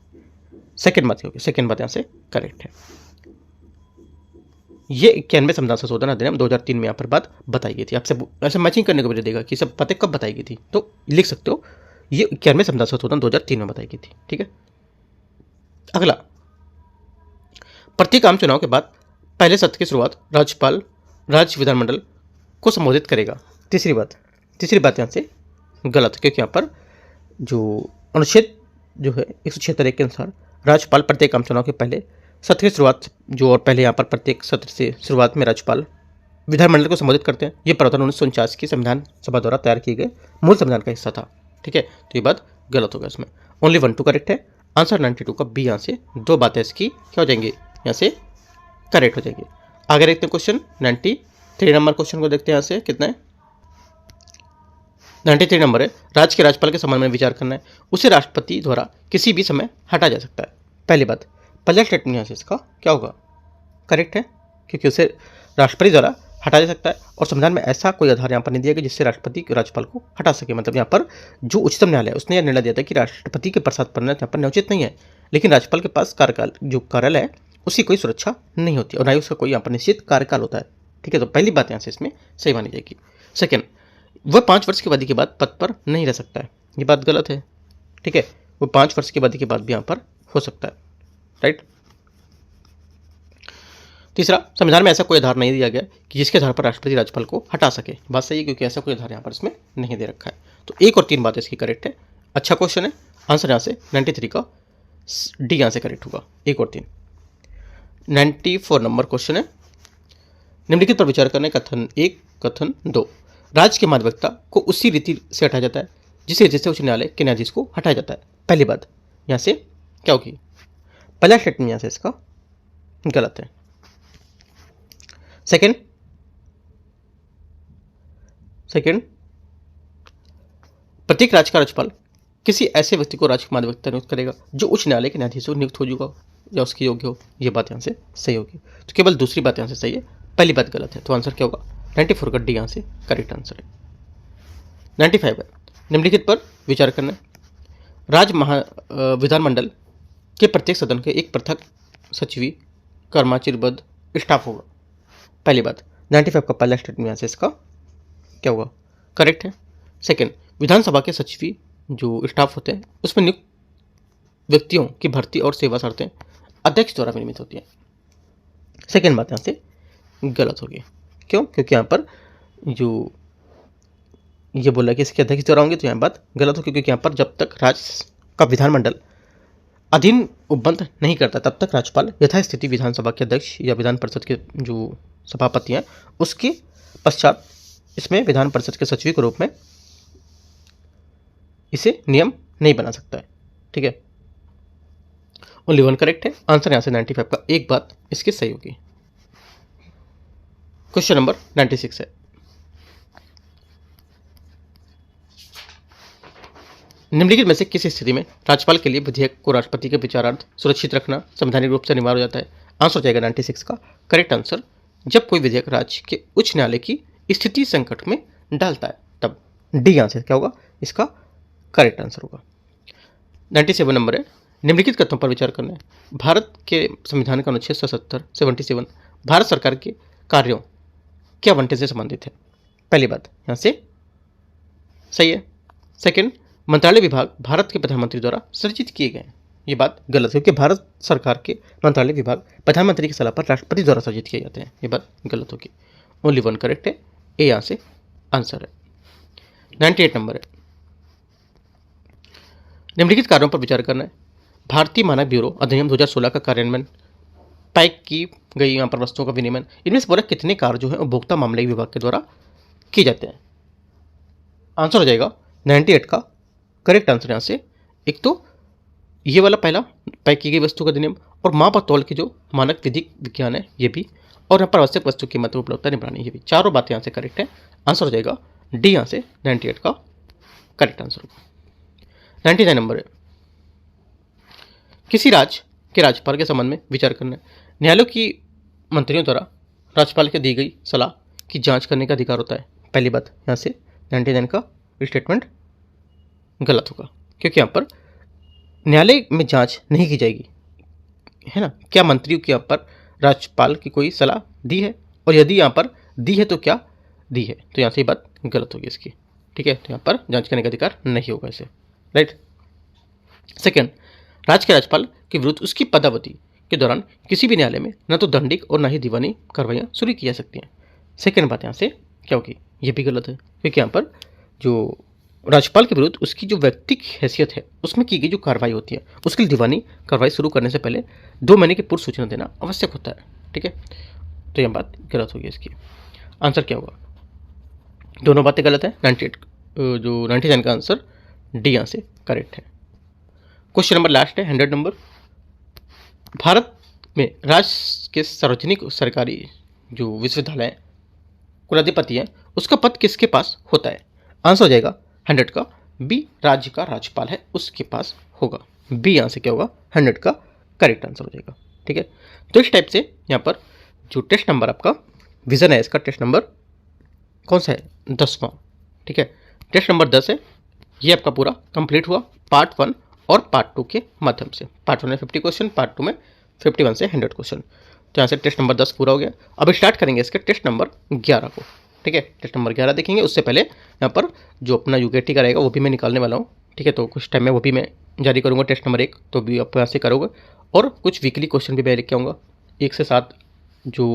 सेकंड बात होगी, सेकंड बात यहाँ से करेक्ट है। ये 91वें संविधान संशोधन अधिनियम 2003 में यहाँ पर बात बताई गई थी। आपसे ऐसे मैचिंग करने को भी देगा कि सब पते कब बताई गई थी, तो लिख सकते हो ये 91वें संविधान संशोधन 2003 में बताई गई थी, ठीक है। अगला, प्रत्येक आम चुनाव के बाद पहले सत्र की शुरुआत राज्यपाल राज्य विधानमंडल को संबोधित करेगा। तीसरी बात यहाँ से गलत, क्योंकि यहाँ पर जो अनुच्छेद जो है 176 के अनुसार राज्यपाल प्रत्येक आम चुनाव के पहले सत्र की शुरुआत जो, और पहले यहाँ पर प्रत्येक सत्र से शुरुआत में राज्यपाल विधानमंडल को संबोधित करते हैं। ये प्रावधान 1949 की संविधान सभा द्वारा तैयार किए गए मूल संविधान का हिस्सा था, ठीक है। तो ये बात गलत होगा, इसमें ओनली 1 2 करेक्ट है। आंसर 92 का बी यहाँ से दो बातें इसकी क्या हो जाएंगी? यहाँ से करेक्ट हो जाएंगी। आगे देखते हैं क्वेश्चन 93 नंबर क्वेश्चन को देखते हैं। यहाँ से कितना है? 93 नंबर है, राज्य के राज्यपाल के संबंध में विचार करना है। उसे राष्ट्रपति द्वारा किसी भी समय हटाया जा सकता है। पहली बात, पहला स्टेटमेंट यहाँ से इसका क्या होगा? करेक्ट है, क्योंकि उसे राष्ट्रपति द्वारा हटाया जा सकता है, और संविधान में ऐसा कोई आधार यहाँ पर नहीं दिया गया जिससे राष्ट्रपति राज्यपाल को हटा सके। मतलब यहाँ पर जो उच्चतम न्यायालय उसने यह निर्णय दिया था कि राष्ट्रपति के प्रसाद पढ़ना यहाँ पर न्योचित नहीं है, लेकिन राज्यपाल के पास कार्यकाल जो कार्यालय है उसकी कोई सुरक्षा नहीं होती, और ना ही उसका कोई यहाँ पर निश्चित कार्यकाल होता है, ठीक है। तो पहली बात यहाँ से इसमें सही मानी जाएगी। सेकेंड, वह 5 वर्ष की अवधि के बाद पद पर नहीं रह सकता है। ये बात गलत है, ठीक है। वो 5 वर्ष की अवधि के बाद भी यहाँ पर हो सकता है, राइट। तीसरा, संविधान में ऐसा कोई आधार नहीं दिया गया कि जिसके आधार पर राष्ट्रपति राज्यपाल को हटा सके। बात सही है, क्योंकि ऐसा कोई आधार यहाँ पर इसमें नहीं दे रखा है। तो 1 और 3 बात इसकी करेक्ट है। अच्छा क्वेश्चन है। आंसर यहाँ से 93 का डी यहाँ से करेक्ट होगा, 1 और 3। 94 नंबर क्वेश्चन है, निम्नलिखित पर विचार करने कथन 1 कथन 2। राज्य की माध्यमिकता को उसी रीति से हटाया जाता है जिसे उच्च न्यायालय के न्यायाधीश को हटाया जाता है। पहली बात यहाँ से क्या होगी? पहला स्टेटमेंट यहाँ से इसका गलत है। सेकंड, प्रत्येक राज्य का राज्यपाल किसी ऐसे व्यक्ति को राज्य की माध्यमिकता नियुक्त करेगा जो उच्च न्यायालय के न्यायाधीश को नियुक्त हो चुका या उसके योग्य हो। ये बात यहाँ से सही होगी। तो केवल दूसरी बात यहाँ से सही है, पहली बात गलत है। तो आंसर क्या होगा? 94 का डी यहाँ से करेक्ट आंसर है। 95 है, निम्नलिखित पर विचार करना। राज्य विधानमंडल के प्रत्येक सदन के एक पृथक सचिवी कर्मचारीबद्ध स्टाफ होगा। पहली बात, 95 का पहला स्टेटमेंट यहाँ से इसका क्या होगा? करेक्ट है। सेकंड, विधानसभा के सचिवी जो स्टाफ होते हैं उसमें नियुक्त व्यक्तियों की भर्ती और सेवा शर्तें अध्यक्ष द्वारा विनियमित होती हैं। सेकंड बात यहाँ से गलत होगी। क्यों? क्योंकि यहाँ पर जो ये बोला कि इसके अध्यक्ष द्वारा होंगे, तो यहाँ बात गलत होगी, क्योंकि यहाँ पर जब तक राज्य का विधानमंडल अधीन उपबंध नहीं करता तब तक राज्यपाल यथास्थिति विधानसभा के अध्यक्ष या विधान परिषद के जो सभापति हैं उसके पश्चात इसमें विधान परिषद के सचिव के रूप में इसे नियम नहीं बना सकता है, ठीक है। ओनली 1 करेक्ट है। आंसर यहाँ से 95 का एक बात इसकी सही होगी। क्वेश्चन नंबर 96 है, निम्नलिखित में से किस स्थिति में राज्यपाल के लिए विधेयक को राष्ट्रपति के विचारार्थ सुरक्षित रखना संवैधानिक रूप से अनिवार्य हो जाता है? आंसर हो जाएगा 96 का करेक्ट आंसर, जब कोई विधेयक राज्य के उच्च न्यायालय की स्थिति संकट में डालता है तब। डी आंसर क्या होगा? इसका करेक्ट आंसर होगा। 97 नंबर है, निम्नलिखित कथनों पर विचार करना है। भारत के संविधान का अनुच्छेद 77 77 भारत सरकार के कार्यों के आवंटन से संबंधित है। पहली बात यहाँ से सही है। सेकंड, मंत्रालय विभाग भारत के प्रधानमंत्री द्वारा सृजित किए गए हैं। ये बात गलत है, क्योंकि भारत सरकार के मंत्रालय विभाग प्रधानमंत्री की सलाह पर राष्ट्रपति द्वारा सृजित किए जाते हैं। ये बात गलत होगी। ओनली वन करेक्ट है, ए यहाँ से आंसर है। 98 नंबर है, निम्नलिखित कार्यों पर विचार करना है। भारतीय मानक ब्यूरो अधिनियम 2016 का कार्यान्वयन, पैक की गई यहाँ पर वस्तुओं का विनिमय, इनमें से पूरा कितने कार्य जो है उपभोक्ता मामले विभाग के द्वारा किए जाते हैं। आंसर हो जाएगा 98 का करेक्ट आंसर यहाँ से। एक तो ये वाला पहला, पैक की गई वस्तु का अधिनियम, और माप और तौल की जो मानक विधिक विज्ञान है ये भी, और यहाँ पर आवश्यक वस्तु की कीमत उपलब्धता निगरानी, ये भी चारों बातें यहाँ से करेक्ट है। आंसर हो जाएगा डी यहाँ से 98 का करेक्ट आंसर होगा। 99 नंबर है, किसी राज्य के राज्यपाल के संबंध में विचार करना है। न्यायालयों की मंत्रियों द्वारा राज्यपाल को दी गई सलाह की जांच करने का अधिकार होता है। पहली बात यहाँ से 99 का स्टेटमेंट गलत होगा, क्योंकि यहाँ पर न्यायालय में जांच नहीं की जाएगी, है ना। क्या मंत्रियों के यहाँ पर राज्यपाल की कोई सलाह दी है, और यदि यहाँ पर दी है तो क्या दी है, तो यहाँ से ये बात गलत होगी इसकी, ठीक है। तो यहाँ पर जांच करने का अधिकार नहीं होगा इसे, राइट। सेकेंड, राज्य के राज्यपाल के विरुद्ध उसकी पदावधि के दौरान किसी भी न्यायालय में न तो दंडिक और न ही दीवानी कार्रवाइयाँ शुरू की जा सकती हैं। सेकेंड बात यहाँ से क्या होगी, ये भी गलत है, क्योंकि यहाँ पर जो राज्यपाल के विरुद्ध उसकी जो व्यक्तिगत हैसियत है उसमें की गई जो कार्रवाई होती है, उसके लिए दीवानी कार्रवाई शुरू करने से पहले 2 महीने की पूर्व सूचना देना आवश्यक होता है, ठीक है। तो यह बात गलत होगी इसकी। आंसर क्या होगा, दोनों बातें गलत है। 99 का आंसर डी यहाँ से करेक्ट है। क्वेश्चन नंबर लास्ट है 100 नंबर, भारत में राज्य के सार्वजनिक सरकारी जो विश्वविद्यालय कुलाधिपति है उसका पद किसके पास होता है। आंसर हो जाएगा 100 का बी, राज्य का राज्यपाल है उसके पास होगा। बी यहाँ से क्या होगा 100 का करेक्ट आंसर हो जाएगा, ठीक है। तो इस टाइप से यहाँ पर जो टेस्ट नंबर आपका विजन है, इसका टेस्ट नंबर कौन सा है, 10वां, ठीक है। टेस्ट नंबर 10 है, ये आपका पूरा कंप्लीट हुआ पार्ट 1 और पार्ट 2 के माध्यम से। पार्ट 1 में 50 क्वेश्चन, पार्ट 2 में 51 से 100 क्वेश्चन। तो यहाँ से टेस्ट नंबर 10 पूरा हो गया। अब स्टार्ट करेंगे इसके टेस्ट नंबर 11 को, ठीक है। टेस्ट नंबर 11 देखेंगे, उससे पहले यहाँ पर जो अपना यूकेटी का रहेगा वो भी मैं निकालने वाला हूँ, ठीक है। तो कुछ टाइम में वो भी मैं जारी करूँगा, टेस्ट नंबर 1 तो भी आप यहाँ से करोगे, और कुछ वीकली क्वेश्चन भी मैं लिख के आऊँगा 1 से 7 जो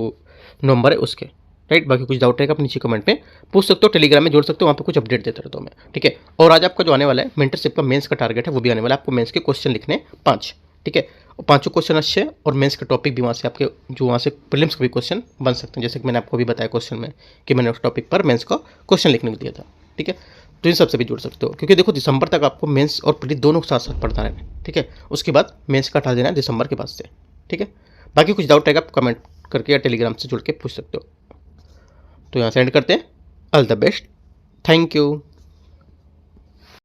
नवंबर है उसके, राइट। बाकी कुछ डाउट रहेगा आप नीचे कमेंट में पूछ सकते हो, टेलीग्राम में जोड़ सकते हो, वहाँ पे कुछ अपडेट देता रहता हूँ मैं, ठीक है। और आज आपका जो आने वाला है मेंटरशिप का मेंस का टारगेट है वो भी आने वाला है, आपको मेंस के क्वेश्चन लिखने 5, ठीक है। और 5 क्वेश्चन अच्छे हैं, और मेंस का टॉपिक भी वहाँ से आपके जो वहाँ से प्रीलिम्स के भी क्वेश्चन बन सकते हैं, जैसे कि मैंने आपको भी बताया क्वेश्चन में कि मैंने उस टॉपिक पर मेंस का क्वेश्चन लिखने को दिया था, ठीक है। तो इन सबसे भी जुड़ सकते हो, क्योंकि देखो दिसंबर तक आपको मेंस और प्री दोनों साथ साथ पढ़ना है, ठीक है। उसके बाद मेंस का हटा देना है दिसंबर के बाद से, ठीक है। बाकी कुछ डाउट रहेगा आप कमेंट करके या टेलीग्राम से जुड़ के पूछ सकते हो। तो यहाँ से एंड करते हैं। All the best, thank you.